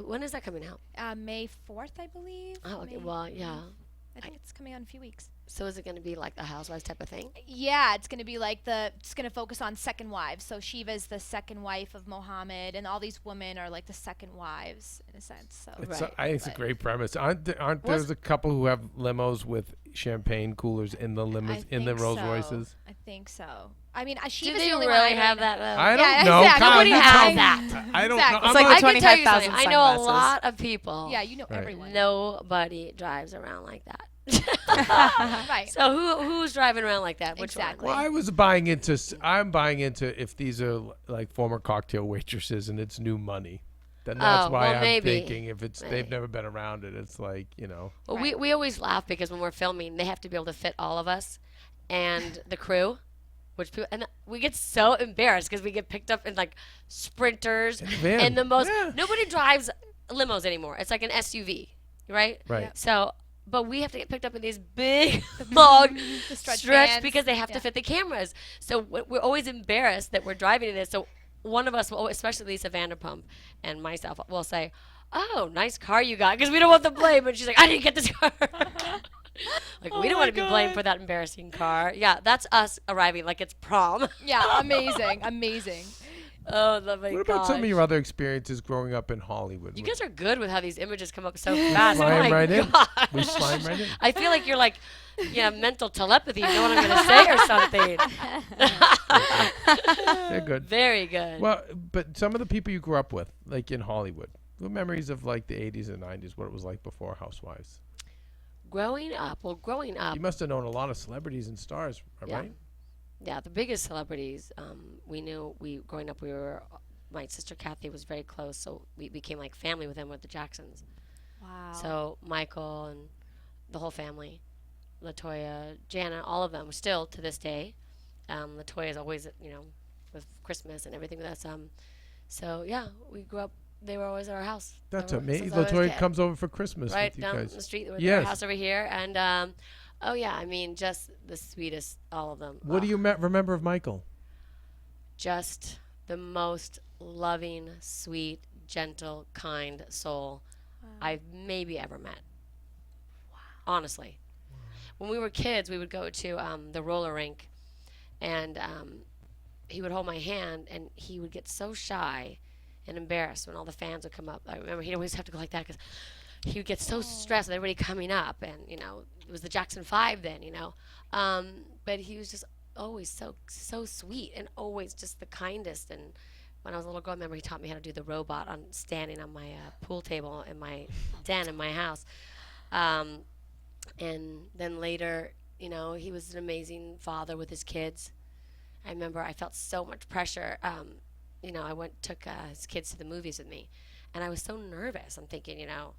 When is that coming out? May 4th, I believe. Oh, okay. May- Well, yeah. I think it's coming out in a few weeks. So is it going to be like a Housewives type of thing? Yeah, it's gonna be like it's gonna focus on second wives. So Shiva's the second wife of Mohammed, and all these women are like the second wives in a sense. So It's Right. I think it's a But- great premise. Aren't Was- there's a couple who have limos with champagne coolers in the limos in the think Rolls so. Royces? I think so. I mean, Do Shiva's they the only really one I have know. that? Though? I don't Yeah, know. exactly. Kyle, Nobody you has tell me. that. I don't Exactly. know. It's like I'm the I can tell you 25,000 something. I know a sunglasses. lot of people. Yeah, you know Right. everyone. Nobody drives around like that. Right. So who's driving around like that? Which Exactly. Well, I'm buying into if these are like former cocktail waitresses and it's new money. Then that's Oh, why well, I'm maybe. thinking if they've Maybe. never been around it, it's like, Well, we always laugh because when we're filming, they have to be able to fit all of us and the crew, and we get so embarrassed because we get picked up in like sprinters van. and the most. Yeah. Nobody drives limos anymore. It's like an SUV, right? Right. So, but we have to get picked up in these big, long The stretch stretch bands. because they have Yeah. to fit the cameras. So we're always embarrassed that we're driving in it. So one of us, will, especially Lisa Vanderpump and myself, will say, "Oh, nice car you got," because we don't want the blame. And she's like, "I didn't get this car." Like we don't want to be blamed for that embarrassing car. Yeah, that's us arriving like it's prom. Yeah, amazing, amazing. Oh, my What about some of your other experiences growing up in Hollywood? You guys are good with how these images come up so fast. Fly 'em My right in. gosh. We fly 'em right in. I feel like you're like, mental telepathy. You know what I'm going to say or something. They're good. Very good. Well, but some of the people you grew up with, like in Hollywood, what memories of like the 80s and 90s, what it was like before Housewives? growing up, You must have known a lot of celebrities and stars, Yeah. right? yeah, the biggest celebrities we knew. Growing up, my sister Kathy was very close, so we became like family with them with the Jacksons. Wow. So Michael and the whole family, Latoya, Jana, all of them, still to this day. Latoya is always, with Christmas and everything with us. So yeah, we grew up. They were always at our house. That's Since amazing. I was a Latoya kid. comes over for Christmas right with you down guys. the street with Yes. our house over here, and oh yeah, I mean just the sweetest, all of them. What do you remember of Michael? Just the most loving, sweet, gentle, kind soul I've maybe ever met. Honestly. When we were kids, we would go to the roller rink, and he would hold my hand, and he would get so shy and embarrassed when all the fans would come up. I remember he'd always have to go like that because he would get so stressed with everybody coming up, and it was the Jackson 5 then, but he was just always so sweet and always just the kindest. And when I was a little girl, I remember he taught me how to do the robot standing on my pool table in my den in my house. And then later, you know, he was an amazing father with his kids. I remember I felt so much pressure. You know, took his kids to the movies with me, and I was so nervous. I'm thinking, you know,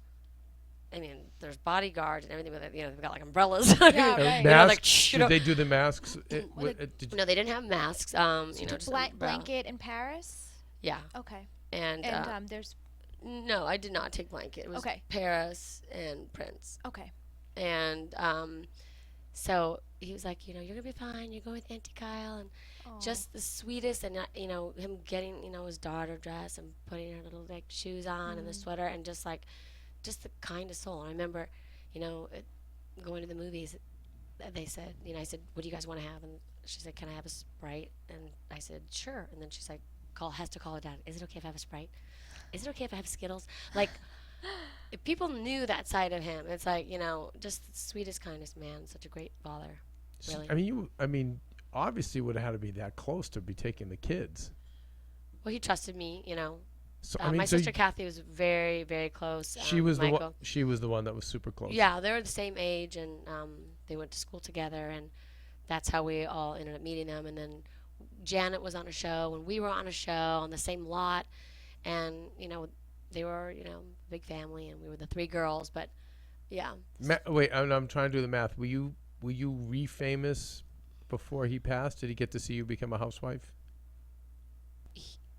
I mean, there's bodyguards and everything, but you know, they've got like umbrellas. Yeah, right. You know, like, Masks? you Did know. they do the masks? No, they didn't have masks. You know, just Blanket in Paris. Yeah, Okay. and And there's no, I did not take blanket. It was Okay. Paris and Prince. okay. And so he was like, you know, you're gonna be fine. You're going with Auntie Kyle, and just the sweetest. And you know, him getting, you know, his daughter dressed and putting her little like shoes on and the sweater, and just the kindest soul. And I remember, you know, going to the movies. They said, you know, I said, what do you guys want to have? And she said, can I have a Sprite? And I said, sure. And then she's like, has to call her dad. Is it okay if I have a Sprite? Is it okay if I have Skittles? Like, if people knew that side of him, it's like, you know, just the sweetest, kindest man, such a great father. Really. I mean, obviously would have had to be that close to be taking the kids. Well, he trusted me, you know. So My sister Kathy was very, very close. she was the one. Michael. She was the one that was super close. Yeah, they were the same age, and they went to school together, and that's how we all ended up meeting them. And then Janet was on a show, and we were on a show on the same lot, and you know, they were, you know, a big family, and we were the three girls. But yeah, Wait, I'm trying to do the math. Were you re-famous before he passed? Did he get to see you become a housewife?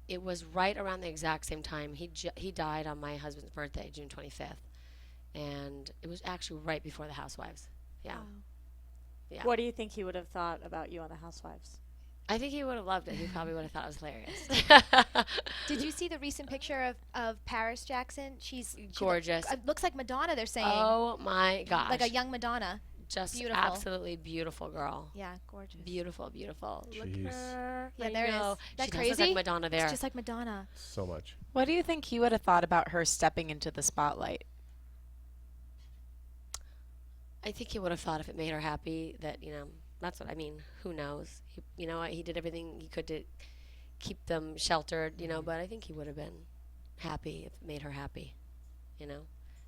it was right around the exact same time. He died on my husband's birthday, June 25th, and it was actually right before the Housewives. Yeah. Yeah. What do you think he would have thought about you on the Housewives? I think he would have loved it. He probably would have thought it was hilarious. Did you see the recent picture of Paris Jackson? She's Gorgeous. Looks like Madonna, they're saying. Oh my gosh. Like a young Madonna. Just beautiful. Absolutely beautiful girl. Yeah, gorgeous. Beautiful, beautiful. Look Jeez. at her. Yeah, I there it is. know. That She crazy? does look like Madonna there. It's just like Madonna. So much. What do you think he would have thought about her stepping into the spotlight? I think he would have thought if it made her happy that, you know, that's what I mean. Who knows? You know, he did everything he could to keep them sheltered, you know, but I think he would have been happy if it made her happy, you know.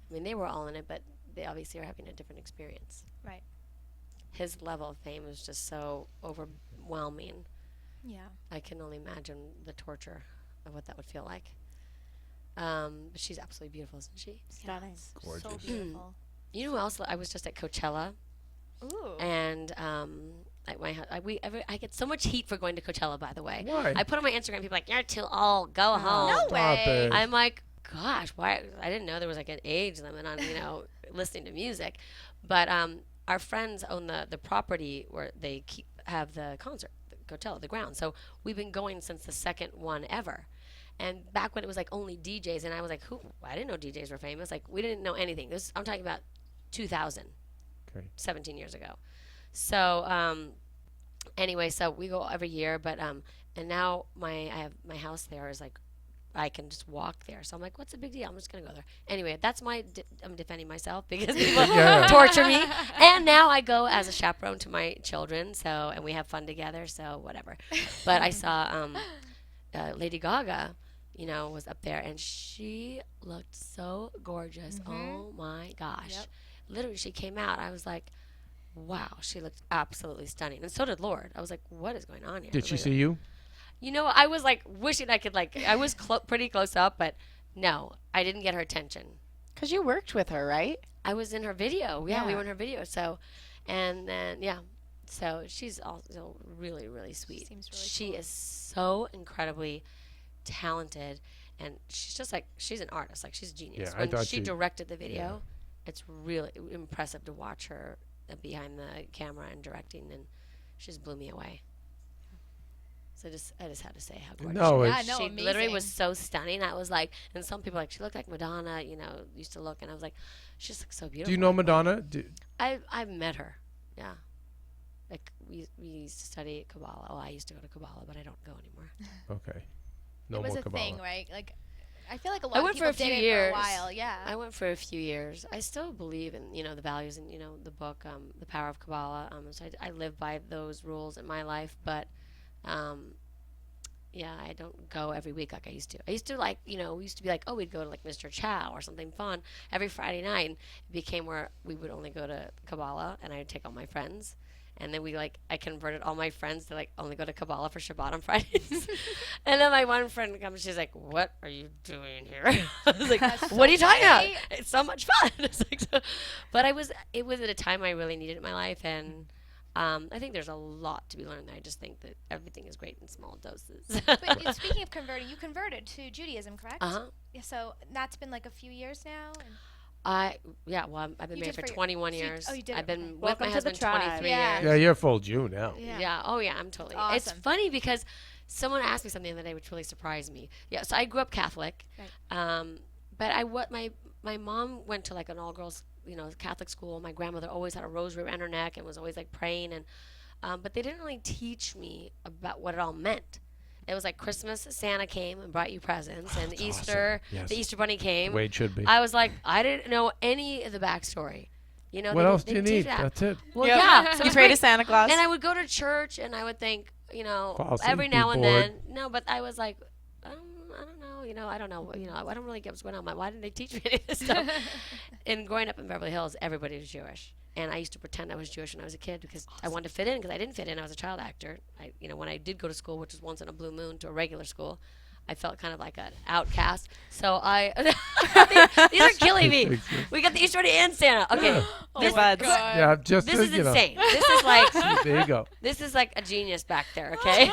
I mean, they were all in it, but they obviously are having a different experience. Right. His level of fame was just so overwhelming. Yeah. I can only imagine the torture of what that would feel like. But she's absolutely beautiful, isn't she? Stunning. Gorgeous. So beautiful. You know who else? I was just at Coachella, Ooh. and I get so much heat for going to Coachella. By the way, Why? I put on my Instagram. People are like, you're too old. Go home. No Stop way. it. I'm like, gosh, why? I didn't know there was like an age limit on, you know, listening to music. But our friends own the property where they have the concert, the Coachella, the ground. So we've been going since the second one ever. And back when it was like only DJs, and I was like, who? I didn't know DJs were famous. Like, we didn't know anything. I'm talking about 2000, Okay. 17 years ago. So anyway, so we go every year, but and now I have my house there is like I can just walk there. So I'm like, what's the big deal? I'm just gonna go there. Anyway, that's I'm defending myself because people Yeah. torture me. And now I go as a chaperone to my children. So and we have fun together. So whatever. But I saw Lady Gaga, you know, was up there, and she looked so gorgeous. Oh my gosh. Yep. Literally, she came out. I was like, wow, she looked absolutely stunning. And so did Lord. I was like, what is going on here? Did she Like, see you? You know, I was like wishing I could I was pretty close up, but no, I didn't get her attention. Because you worked with her, right? I was in her video. Yeah, we Yeah. were in her video. So, and then, yeah. So she's also really, really sweet. Seems really She cool. is so incredibly talented. And she's just like, she's an artist. Like, she's a genius. Yeah, I When thought she she- directed the video, it's really impressive to watch her behind the camera and directing. And she just blew me away. So I just had to say how gorgeous No, she Yeah, was. no, She literally was amazing. so stunning. I was like, and some people like, she looked like Madonna, you know, used to look. And I was like, she just looks so beautiful. Do you know Madonna? I've met her. Yeah. Like we used to study Kabbalah. Well, I used to go to Kabbalah, but I don't go anymore. Okay. No it was more a Kabbalah. thing, right? Like, I feel like a lot I of went people for a few did it years. for a while. Yeah. I went for a few years. I still believe in, you know, the values and, you know, the book, The Power of Kabbalah. So I live by those rules in my life. But, I don't go every week like I used to. I used to like, we used to be like, oh, we'd go to like Mr. Chow or something fun every Friday night. And it became where we would only go to Kabbalah, and I'd take all my friends. And then I converted all my friends to like only go to Kabbalah for Shabbat on Fridays. And then my one friend comes, she's like, "What are you doing here?" I was like, "What are you talking about? It's so much fun." It's like, but it was at a time I really needed in my life, and I think there's a lot to be learned there. I just think that everything is great in small doses. But speaking of converting, you converted to Judaism, correct? Yeah. So that's been like a few years now. And I've been married for 21 years. Oh, you did. I've been with Welcome my to the husband tribe. 23 Yeah. years. Yeah, you're full Jew now. Yeah. Oh, yeah. I'm totally. It's Awesome. funny because someone asked me something the other day which really surprised me. Yeah. So I grew up Catholic. Right. But my mom went to like an all girls Catholic school. My grandmother always had a rosary around her neck and was always like praying, and but they didn't really teach me about what it all meant. It was like Christmas, Santa came and brought you presents, and Easter, Yes. the Easter Bunny came. The way it should be. I was like, I didn't know any of the backstory. What else do you need? That's it. Well, Yep. yeah. So You it's pray to great. Santa Claus. And I would go to church, and I would think, Fall asleep, every be now and bored. then. No, but I was like, I don't know. I don't know. I don't really get what's going on. Why didn't they teach me any of this stuff? And growing up in Beverly Hills, everybody was Jewish. And I used to pretend I was Jewish when I was a kid because I wanted to fit in, because I didn't fit in. I was a child actor. When I did go to school, which was once in a blue moon, to a regular school, I felt kind of like an outcast. So these are killing me. We got the Easter Bunny and Santa. Okay. They're buds. Yeah, just This is insane. This is like There you go. this is like a genius back there, okay?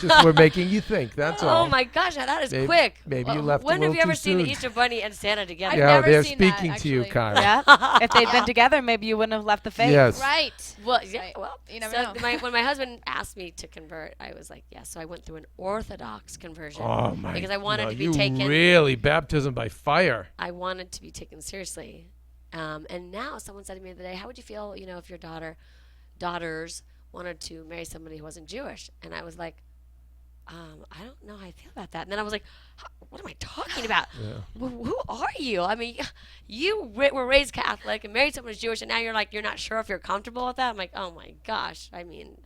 Just we're making you think. That's all. Oh my gosh, now that is Maybe- quick. maybe you left a When have little you ever too seen the soon. Easter Bunny and Santa together? I've Yeah, never they're seen that, speaking to you, actually. Kyra. Yeah. If they'd been together, maybe you wouldn't have left the faith. Yes. Right. Well, yeah, Right. well, You never so know. when my husband asked me to convert, I was like, yes. So I went through an Orthodox conversion Oh my. because I wanted no, to be you taken. really baptism by fire. I wanted to be taken seriously. And now someone said to me the other day, how would you feel, if your daughters wanted to marry somebody who wasn't Jewish? And I was like, I don't know how I feel about that. And then I was like, what am I talking about? Who are you? I mean, you were raised Catholic and married someone who's Jewish, and now you're like, you're not sure if you're comfortable with that? I'm like, oh my gosh. I mean,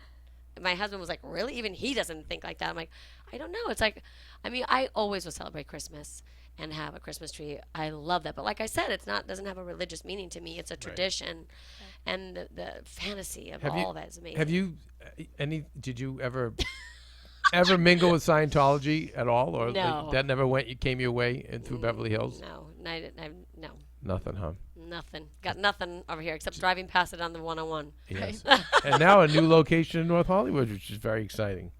my husband was like, really? Even he doesn't think like that. I'm like, I don't know. It's like, I mean, I always will celebrate Christmas and have a Christmas tree. I love that. But like I said, doesn't have a religious meaning to me. It's a tradition. And the fantasy of all that is amazing. Have you did you ever mingle with Scientology at all, or No. that never came your way in through Beverly Hills? No. No. Nothing, huh? Nothing. Got nothing over here except driving past it on the 101. Yes. And now a new location in North Hollywood, which is very exciting.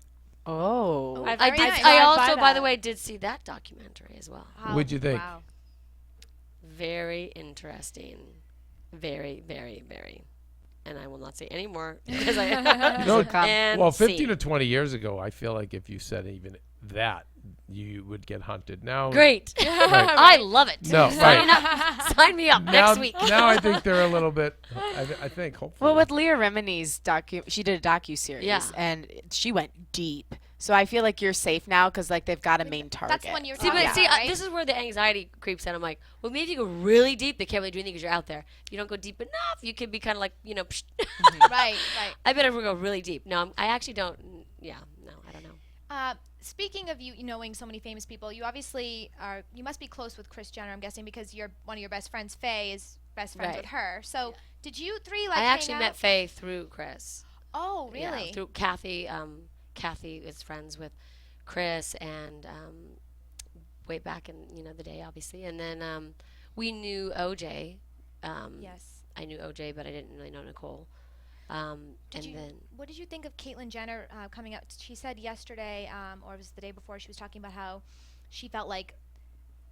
Oh. I Very did. nice. I Drive also, by by the that. way, did see that documentary as well. What'd you think? Wow. Very interesting. Very, very, very. And I will not say any more because I. No, And well, 15 see. to 20 years ago, I feel like if you said even that, you would get hunted. Now, Great. Right. I love it. No, Sign, right. up. Sign me up now, next week. now I think they're a little bit. I think hopefully. Well, with Leah Remini's she did a docu-series, Yeah. and she went deep. So I feel like you're safe now because like they've got a main target. That's when you're See, talking but see, about, right? this is where the anxiety creeps in. I'm like, well, maybe you go really deep. They can't really do anything because you're out there. If you don't go deep enough, you could be kind of like, psh. Right. I better go really deep. No, I actually don't. Yeah, no, I don't know. Speaking of you knowing so many famous people, you obviously you must be close with Kris Jenner, I'm guessing, because one of your best friends, Faye, is best friends with her. So did you three I hang actually out? met Faye through Kris. Oh, really? Yeah, through Kathy. Kathy is friends with Kris, and way back in the day, obviously. And then we knew OJ. Yes. I knew OJ, but I didn't really know Nicole. What did you think of Caitlyn Jenner coming out? She said yesterday, or it was the day before, she was talking about how she felt like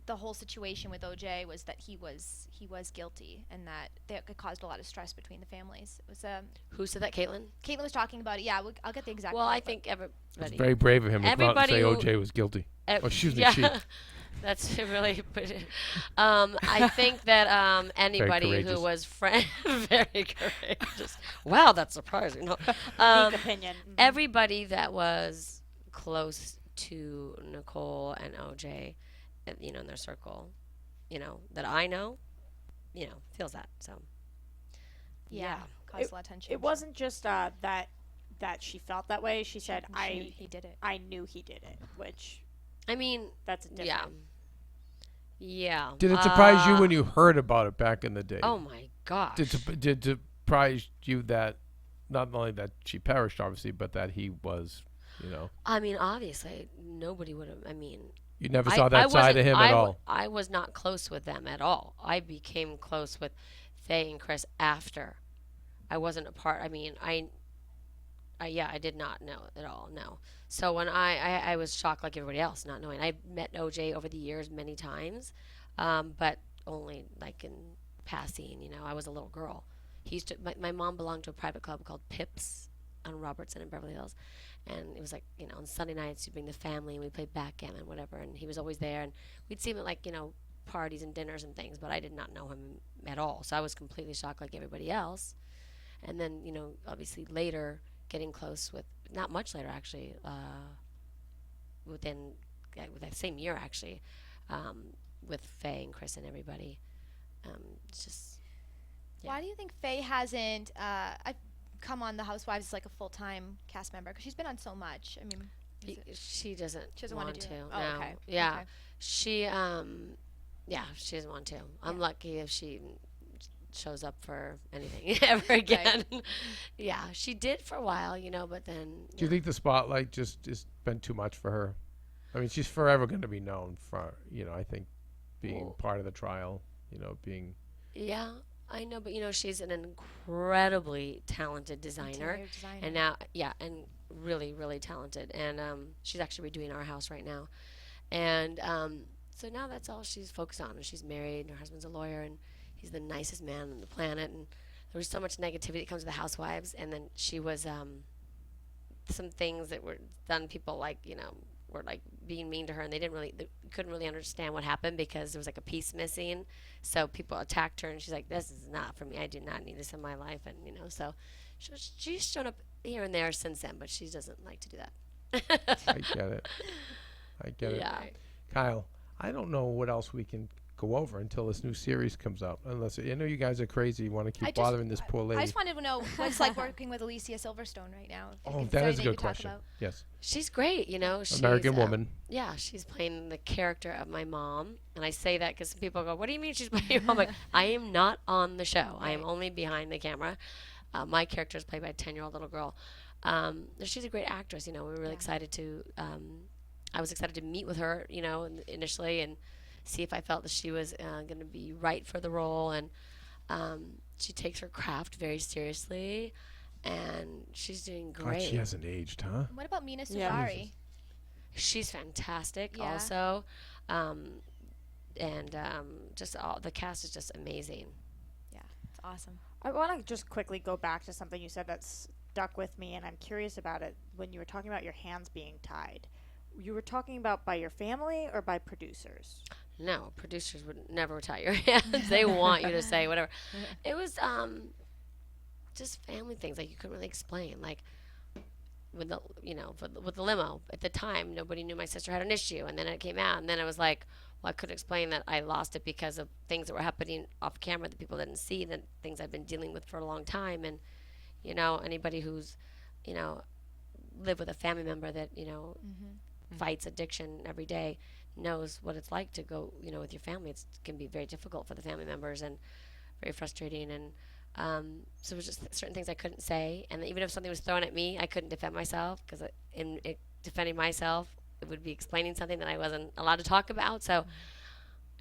the whole situation with OJ was that he was guilty, and that it caused a lot of stress between the families. It was Who said that? Caitlyn. Caitlyn was talking about it. Yeah, I'll get the exact. Well, quote, I but- think everybody. It's very brave of him to come out and say Everybody OJ was guilty. Oh, excuse me, yeah, she. that's really. I think that anybody who courageous. was very courageous. Wow, that's surprising. No. Unique opinion. Everybody that was close to Nicole and OJ, in their circle, that I know, feels that. So. Yeah, caused a lot of tension. It wasn't just that that she felt that way. She said, He did it. I knew he did it, which I mean, that's different. yeah. Yeah. Did it surprise you when you heard about it back in the day? Oh my gosh. Did it surprise you that not only that she perished, obviously, but that he was, I mean, obviously, nobody would have. I mean, you never saw that side of him at all. I was not close with them at all. I became close with Faye and Chris after. I wasn't a part. I mean, I did not know at all. No. So when I was shocked like everybody else, not knowing. I met OJ over the years many times, but only like in passing. I was a little girl. He used to. My mom belonged to a private club called Pips on Robertson in Beverly Hills, and it was like on Sunday nights you'd bring the family and we played backgammon, whatever. And he was always there, and we'd see him at like parties and dinners and things. But I did not know him at all, so I was completely shocked like everybody else. And then obviously later getting close with, not much later actually, within that same year actually, with Faye and Chris and everybody. It's just. Yeah. Why do you think Faye hasn't come on The Housewives as like a full-time cast member? Because she's been on so much. I mean, she doesn't want to. do it. No. Oh, okay. Yeah. Okay. She she doesn't want to. I'm lucky if she shows up for anything ever again. Yeah, she did for a while, but then. Do you think the spotlight just has been too much for her? I mean, she's forever going to be known for, I think, being part of the trial, being. Yeah, I know, but she's an incredibly talented designer. And now, and really, really talented. And she's actually redoing our house right now. And so now that's all she's focused on. And she's married, and her husband's a lawyer, and he's the nicest man on the planet. And there was so much negativity that comes to the Housewives. And then she was some things that were done. People were like being mean to her, and they couldn't really understand what happened because there was like a piece missing. So people attacked her, and she's like, "This is not for me. I do not need this in my life." And so she's shown up here and there since then, but she doesn't like to do that. I get it. Yeah. Kyle, I don't know what else we can go over until this new series comes out. Unless I know you guys are crazy, you want to keep bothering this poor lady. I just wanted to know what it's like working with Alicia Silverstone right now. Oh, that is a good question. Yes. She's great, She's, American woman. Yeah, she's playing the character of my mom. And I say that because some people go, "What do you mean she's playing your mom?" Like, I am not on the show. Right. I am only behind the camera. My character is played by a 10-year-old little girl. She's a great actress, We were really excited to... I was excited to meet with her, initially and see if I felt that she was going to be right for the role. And she takes her craft very seriously, and she's doing great. God, she hasn't aged, huh? What about Mina Suvari? She's fantastic Yeah. also. Just all the cast is just amazing. Yeah, it's awesome. I want to just quickly go back to something you said that stuck with me, and I'm curious about it. When you were talking about your hands being tied, you were talking about by your family or by producers? No, producers would never tie your hands. They want you to say whatever. It was just family things like you couldn't really explain. Like with the with the limo at the time, nobody knew my sister had an issue, and then it came out, and then I was like, well, I could explain that I lost it because of things that were happening off camera that people didn't see, that things I've been dealing with for a long time, and anybody who's lived with a family member that fights addiction every day knows what it's like to go with your family. It can be very difficult for the family members and very frustrating, and so it was just certain things I couldn't say, and even if something was thrown at me, I couldn't defend myself because in defending myself it would be explaining something that I wasn't allowed to talk about. So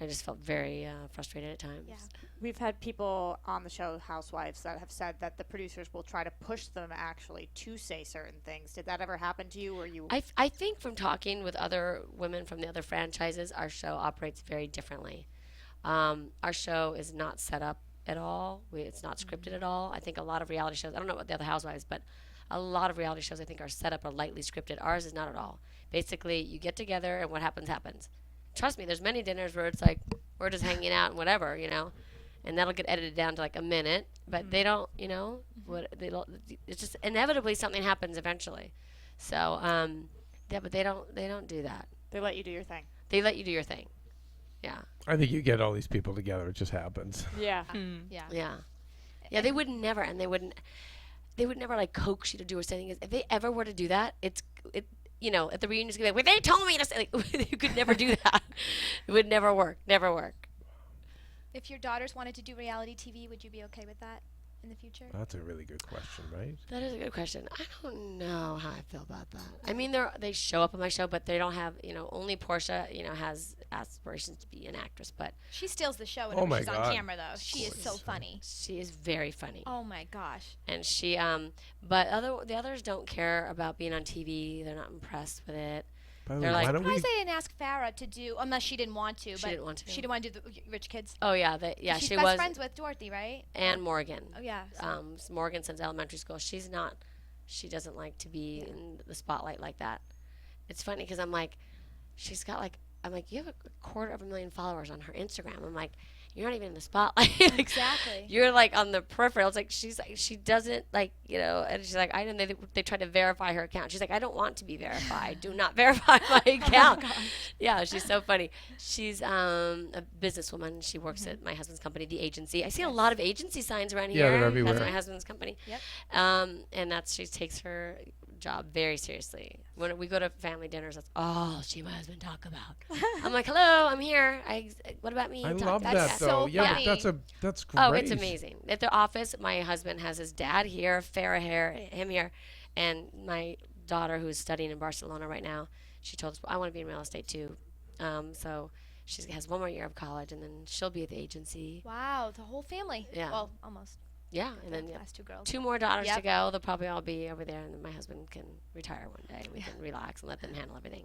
I just felt very frustrated at times. Yeah. We've had people on the show, Housewives, that have said that the producers will try to push them actually to say certain things. Did that ever happen to you? Or you? I think from talking with other women from the other franchises, our show operates very differently. Our show is not set up at all. It's not scripted at all. I think a lot of reality shows, I don't know about the other Housewives, but a lot of reality shows I think are set up or lightly scripted. Ours is not at all. Basically, you get together and what happens, happens. Trust me, there's many dinners where it's like we're just hanging out and whatever, and that'll get edited down to like a minute, but they don't, it's just inevitably something happens eventually. So, but they don't do that. They let you do your thing. They let you do your thing. Yeah. I think you get all these people together, it just happens. Yeah. Yeah. Yeah. Yeah, they would never, and they they would never like coax you to do or something. If they ever were to do that, it at the reunion, it's gonna be like, well, they told me to say, like, you could never do that. It would never work. Never work. If your daughters wanted to do reality TV, would you be okay with that in the future? That's a really good question, right? That is a good question. I don't know how I feel about that. I mean, they show up on my show, but they don't have, only Portia, has aspirations to be an actress. But She steals the show Oh whenever my she's God. on camera, though. She is so funny. she is very funny. Oh my gosh. And she, but the others don't care about being on TV. They're not impressed with it. By the They're way, like- why don't we? Surprised they didn't ask Farrah to do, unless she didn't want to. She but didn't want to. She didn't want to do the Rich Kids. Oh yeah, She's she best was. friends with Dorothy, right? And Morgan. Oh yeah. Morgan since elementary school. She doesn't like to be in the spotlight like that. It's funny because I'm like, you have a 250,000 followers on her Instagram. I'm like, you're not even in the spotlight. Like, Exactly. You're like on the peripheral. It's like she doesn't like, and she's like, they tried to verify her account. She's like, I don't want to be verified. Do not verify my account. Yeah, she's so funny. She's a businesswoman. She works at my husband's company, the agency. I see a lot of agency signs around here. Yeah, they're everywhere. That's my husband's company. Yep. And she takes her job very seriously. When we go to family dinners, that's all she and my husband talk about. I'm like, hello, I'm here. What about me? I Talk love about that That's though. so Yeah, funny. but that's great. Oh, it's amazing. At the office, my husband has his dad here, Farrah here, him here, and my daughter, who's studying in Barcelona right now, she told us, I want to be in real estate too. So she has one more year of college, and then she'll be at the agency. Wow, the whole family. Yeah. Well, almost. Yeah, and The then last two girls. 2 more daughters to Yep. go. They'll probably all be over there, and then my husband can retire one day. We can relax and let them handle everything.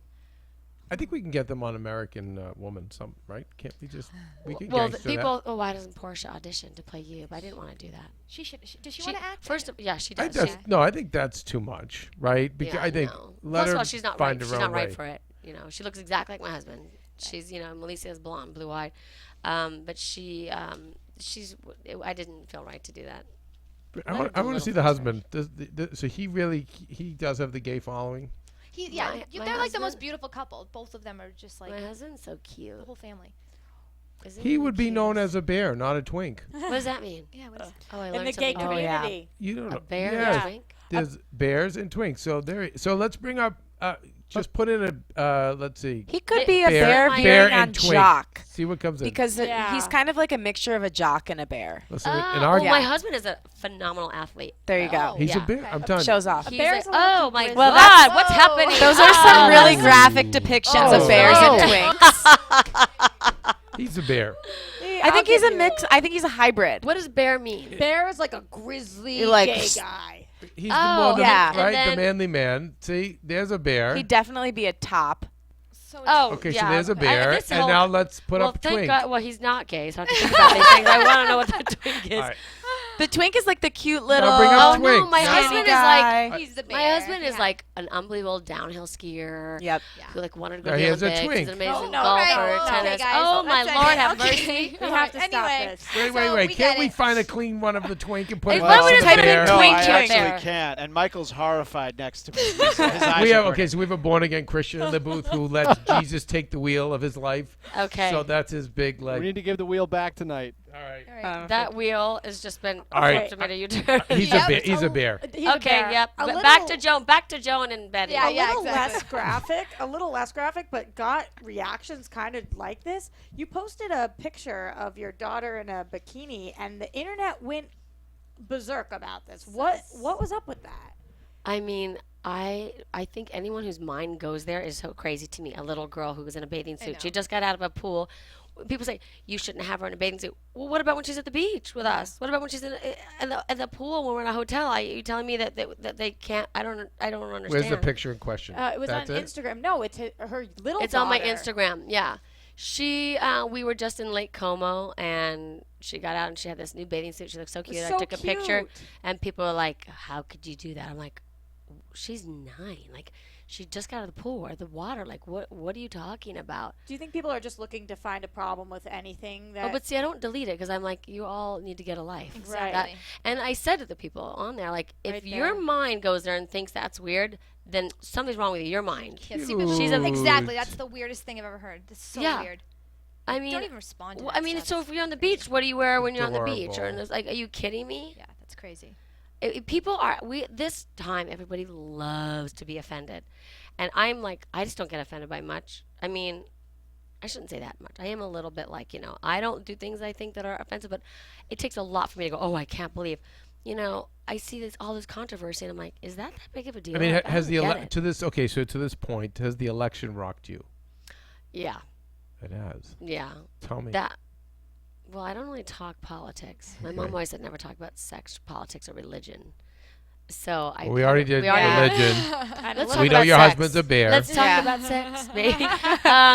I think we can get them on American Woman. Right? Can't we just? We can Well, gangster people. Oh, why doesn't Portia audition to play you? But I didn't want to do that. She should. Does she want to act? First, yeah, she that. does. I think that's too much, right? Because Yeah, I think no. let First her of all, she's not find right. her She's own not right way. for it. She looks exactly like my husband. She's, Melissa's blonde, blue-eyed, but she's. I didn't feel right to do that. I Let her want do a to little see the husband. So he does have the gay following. They're My like the most husband- beautiful couple. Both of them are just like My husband's so cute. the whole family. Isn't He would be cute? known as a bear, not a twink. What does that mean? Yeah. What is Oh, I In learned the gay something new. yeah. community. You don't know. A bear Yes. and a twink? There's bears and twinks. So let's bring up. Just put in a. Let's see. He could Bear- be a bear bear veering on and twink. jock See what comes in. because Yeah. he's kind of like a mixture of a jock and a bear. Listen, Oh, in our my Yeah. husband is a phenomenal athlete. There you go. he's yeah. a bear. I'm telling you. Shows off. He's bear's like, a little oh my too God, grizzly. what's happening? Those are some really Oh. graphic depictions Oh. of bears Oh. and twinks. He's a bear. I think he's a mix. I think he's a hybrid. What does bear mean? Bear is like a grizzly Like- gay guy. He's Oh, the yeah. and right, the then- manly man. See, there's a bear. He'd definitely be a top. so? Oh, Okay, yeah. so there's a bear, this and whole- now let's put well, up a thank twink. God. Well, he's not gay, so I have to think about these things. I want to know what the twink is. All right. The twink is like the cute little. Now bring up Oh no, twink. my Yeah. husband is guy. like He's the bear. my husband is Yeah. like an unbelievable downhill skier. Yep. Who like wanted to go Now to the he has a Olympics. twink. He's an amazing Oh, no, golfer, okay, okay, tennis. guys, Oh my that's Lord, it. have Okay. mercy. We have to stop Anyway. this. Wait, So we Can't get we it. find a clean one of the twink and put Hey, it why on would the it type in bear? No, twink I right actually there. can't. And Michael's horrified next to me. His eyes We are have burning. so we have a born again Christian in the booth who lets Jesus take the wheel of his life. Okay. So that's his big We leg. need to give the wheel back tonight. All right. All right. That wheel has just been All right. to made a U-turn. He's Yep. a bear. He's a bear. He's a Okay, bear. yep. A But little- back to Joan and Betty. Yeah, a little exactly. less graphic, but got reactions kind of like this. You posted a picture of your daughter in a bikini, and the internet went berserk about this. What was up with that? I mean, I think anyone whose mind goes there is so crazy to me. A little girl who was in a bathing suit. She know. just got out of a pool. People say you shouldn't have her in a bathing suit. Well, what about when she's at the beach with us? What about when she's in the pool when we're in a hotel? Are you telling me that they can't? I don't understand. Where's the picture in question? It was That's on it? Instagram. No, it's her little. It's on my daughter. Instagram. Yeah. She, we were just in Lake Como, and she got out and she had this new bathing suit. She looked so cute. I So took a picture, cute. and people were like, "How could you do that?" I'm like, "She's 9. Like, she just got out of the pool or the water. Like, what are you talking about?" Do you think people are just looking to find a problem with anything that? Oh, but see, I don't delete it because I'm like, you all need to get a life. Exactly. That- and I said to the people on there, like, if Right your there. mind goes there and thinks that's weird, then something's wrong with your mind. Yeah, see, but She's a- exactly. That's the weirdest thing I've ever heard. That's so Yeah. weird. I mean, Don't even respond to well, that I mean, stuff. so if you're on the beach, what do you wear when you're on the beach? Or Adorable. in this, like, are you kidding me? Yeah, that's crazy. people are this time everybody loves to be offended, and I'm like, I just don't get offended by much. I mean, I shouldn't say that much. I am a little bit like, I don't do things I think that are offensive, but it takes a lot for me to go, oh, I can't believe, I see all this controversy, and I'm like, is that big of a deal? I mean, Like, has the don't get it. to this point, has the election rocked you? Yeah, It has. yeah. Tell me. Well, I don't really talk politics. My mom always said never talk about sex, politics, or religion. So We already did religion. Let's We talk know about your sex. husband's a bear. Let's talk Yeah. about sex, maybe.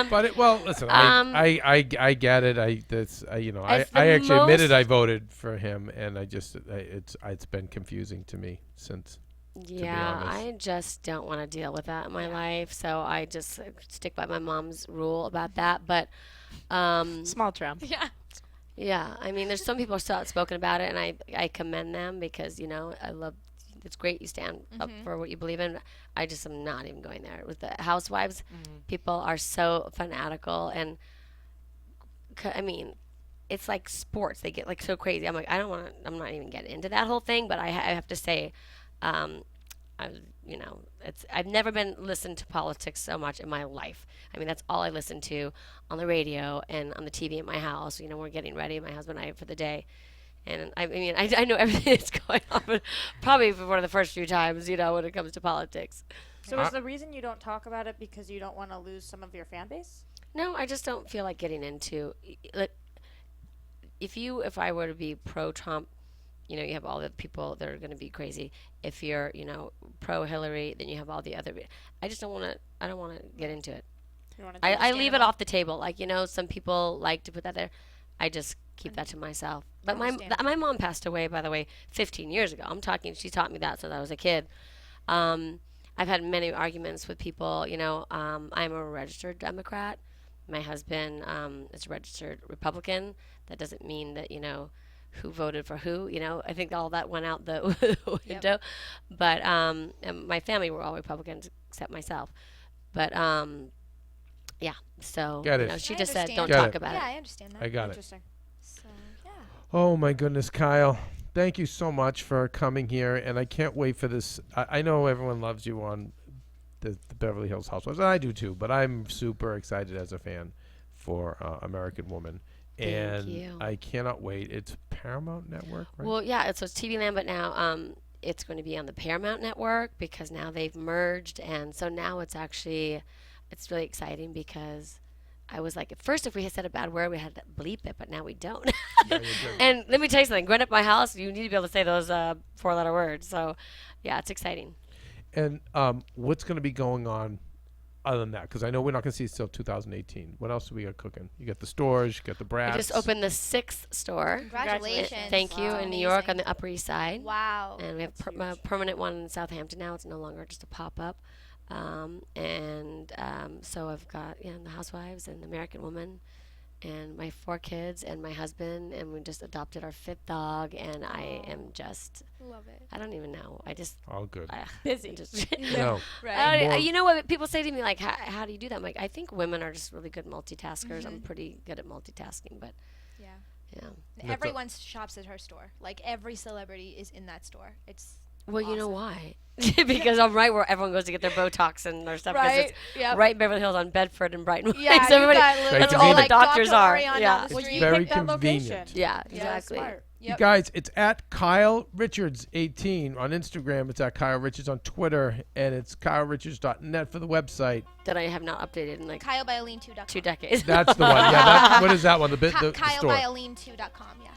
But listen, I get it. It's I the actually admitted most- I voted for him, and it's been confusing to me since. Yeah, honest. I just don't want to deal with that in my life. So I just stick by my mom's rule about that. But Small Trump. yeah, I mean, there's some people who are still outspoken about it, and I commend them because I love. It's great you stand up for what you believe in. I just am not even going there with the housewives. People are so fanatical, and I mean, it's like sports. They get like so crazy. I'm like, I don't want to. I'm not even getting into that whole thing. But I have to say, I've never been listened to politics so much in my life. I mean, that's all I listen to on the radio and on the TV in my house. We're getting ready, my husband and I, for the day. And I mean, I know everything that's going on, but probably for one of the first few times, when it comes to politics. So is the reason you don't talk about it because you don't want to lose some of your fan base? No, I just don't feel like getting into, like, if I were to be pro-Trump, you have all the people that are going to be crazy. If you're, pro-Hillary, then you have all the other. I just don't want to. I don't want to get into it. I leave it off the table. Like some people like to put that there. I just keep that to myself. But my mom passed away, by the way, 15 years ago. She taught me that since I was a kid. I've had many arguments with people. I'm a registered Democrat. My husband is a registered Republican. That doesn't mean that who voted for who. I think all that went out the window. But and my family were all Republicans except myself. But yeah. So Get it. she I just said understand. don't Get talk it. about Yeah, it. I understand that. I got it. Interesting. So, yeah. Oh my goodness, Kyle. Thank you so much for coming here, and I can't wait for this. I know everyone loves you on the Beverly Hills Housewives, and I do too, but I'm super excited as a fan for American Woman. And you. I cannot wait. It's Paramount Network, right? Well, yeah, so it's TV Land, but now it's going to be on the Paramount Network because now they've merged, and so now it's really exciting because I was like, at first, if we had said a bad word, we had to bleep it, but now we don't. And let me tell you something. Growing up in my house, you need to be able to say those 4-letter words. So, yeah, it's exciting. And what's going to be going on other than that? Because I know we're not going to see it till 2018. What else do we got cooking? You got the stores, you got the brats. We just opened the 6th store. Congratulations. Thank you. Wow. In New York on Amazing. the Upper East Side. Wow. And we have a permanent one in Southampton now. It's no longer just a pop-up. So I've got the Housewives and the American Woman and my 4 kids and my husband, and we just adopted our 5th dog, and I am just Love it. I don't even know. I just all good. Busy. just No. Right. More- you know what people say to me, like, how do you do that? I'm like, I think women are just really good multitaskers. I'm pretty good at multitasking, but Yeah. yeah. Everyone shops at her store. Like every celebrity is in that store. It's Well, you know awesome. why? Because I'm right where everyone goes to get their Botox and their stuff. 'cause Right, It's yep. right in Beverly Hills on Bedford and Brighton. Yeah, Heights. you Everybody, got Very that's all the convenient. doctors Dr. are. Orion Yeah. down the Well, street. you Very picked that convenient. location. Yeah, Yeah, exactly. Smart. You guys, it's at Kyle Richards 18 on Instagram. It's at Kyle Richards on Twitter, and it's KyleRichards.net for the website. That I have not updated in like KyleByAline2.com. 2 decades. That's the one. Yeah, what is that one? The store. KyleByAline2.com, yeah.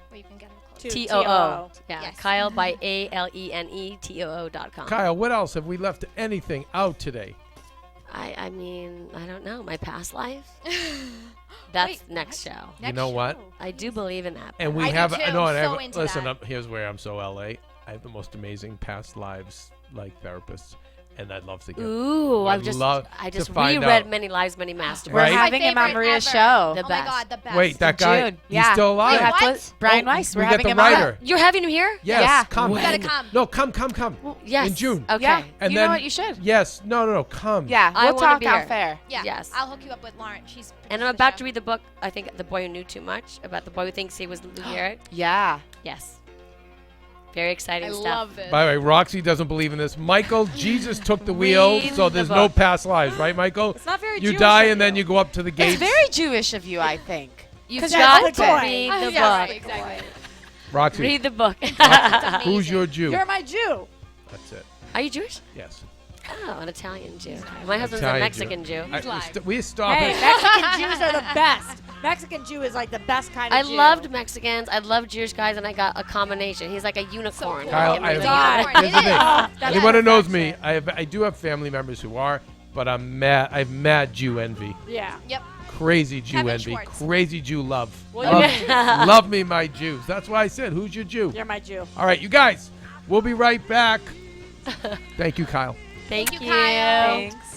Where you can get them close. TOO. Yeah, Yes. Kyle by ALENETOO.com. Kyle, what else? Have we left anything out today? I mean, I don't know. My past life? That's Wait, next show. You know what? I do believe in that. And we I do have too. no. And I So have, into listen, that. here's where I'm so LA. I have the most amazing past lives like therapists, and I'd love to get. Ooh, I'd I love just to find reread out. Many Lives, Many Masters. We're Right? having him on favorite Maria's ever. show. The Oh best. my God, the best. Wait, that guy? June. He's Yeah. still alive. We have What? to, Brian Oh, Weiss. we We're got having the him on. writer. You're having him here? Yes, Yeah. come. You gotta come. No, come. Yes. In June. Okay. Yeah. And you then know what? You should. Yes. No. Come. Yeah. I We'll wanna talk be out here. fair. Yeah. Yes. I'll hook you up with Lauren. She's And I'm about to read the book, I think, The Boy Who Knew Too Much, about the boy who thinks he was Lou Gehrig. Yeah. Yes. Very exciting I stuff. love this. By the way, Roxy doesn't believe in this. Michael, Jesus took the wheel, Read so the there's no book. past lives, right, Michael? It's not very You Jewish die of and then you. you go up to the gates. It's very Jewish of you, I think. You've 'Cause got that's to the coin. read the Yeah, book. right, exactly. Roxy, Read the book. who's your Jew? You're my Jew. That's it. Are you Jewish? Yes. Oh, an Italian Jew. My husband's Italian a Mexican Jew. We stop Hey, it. Mexican Jews are the best. Mexican Jew is like the best kind of I Jew. loved Mexicans. I loved Jewish guys, and I got a combination. He's like a unicorn. cool. Kyle, Get I rid of have, the God. here's the thing. That's Anyone who knows me, perfection. I do have family members who are, but I'm mad. I have mad Jew envy. Yeah. Yep. Crazy Jew Kevin envy. Schwartz. Crazy Jew love. Well, Love, yeah. love me, my Jews. That's why I said, who's your Jew? You're my Jew. All right, you guys, we'll be right back. Thank you, Kyle. Thank you, you. Kyle. Thanks.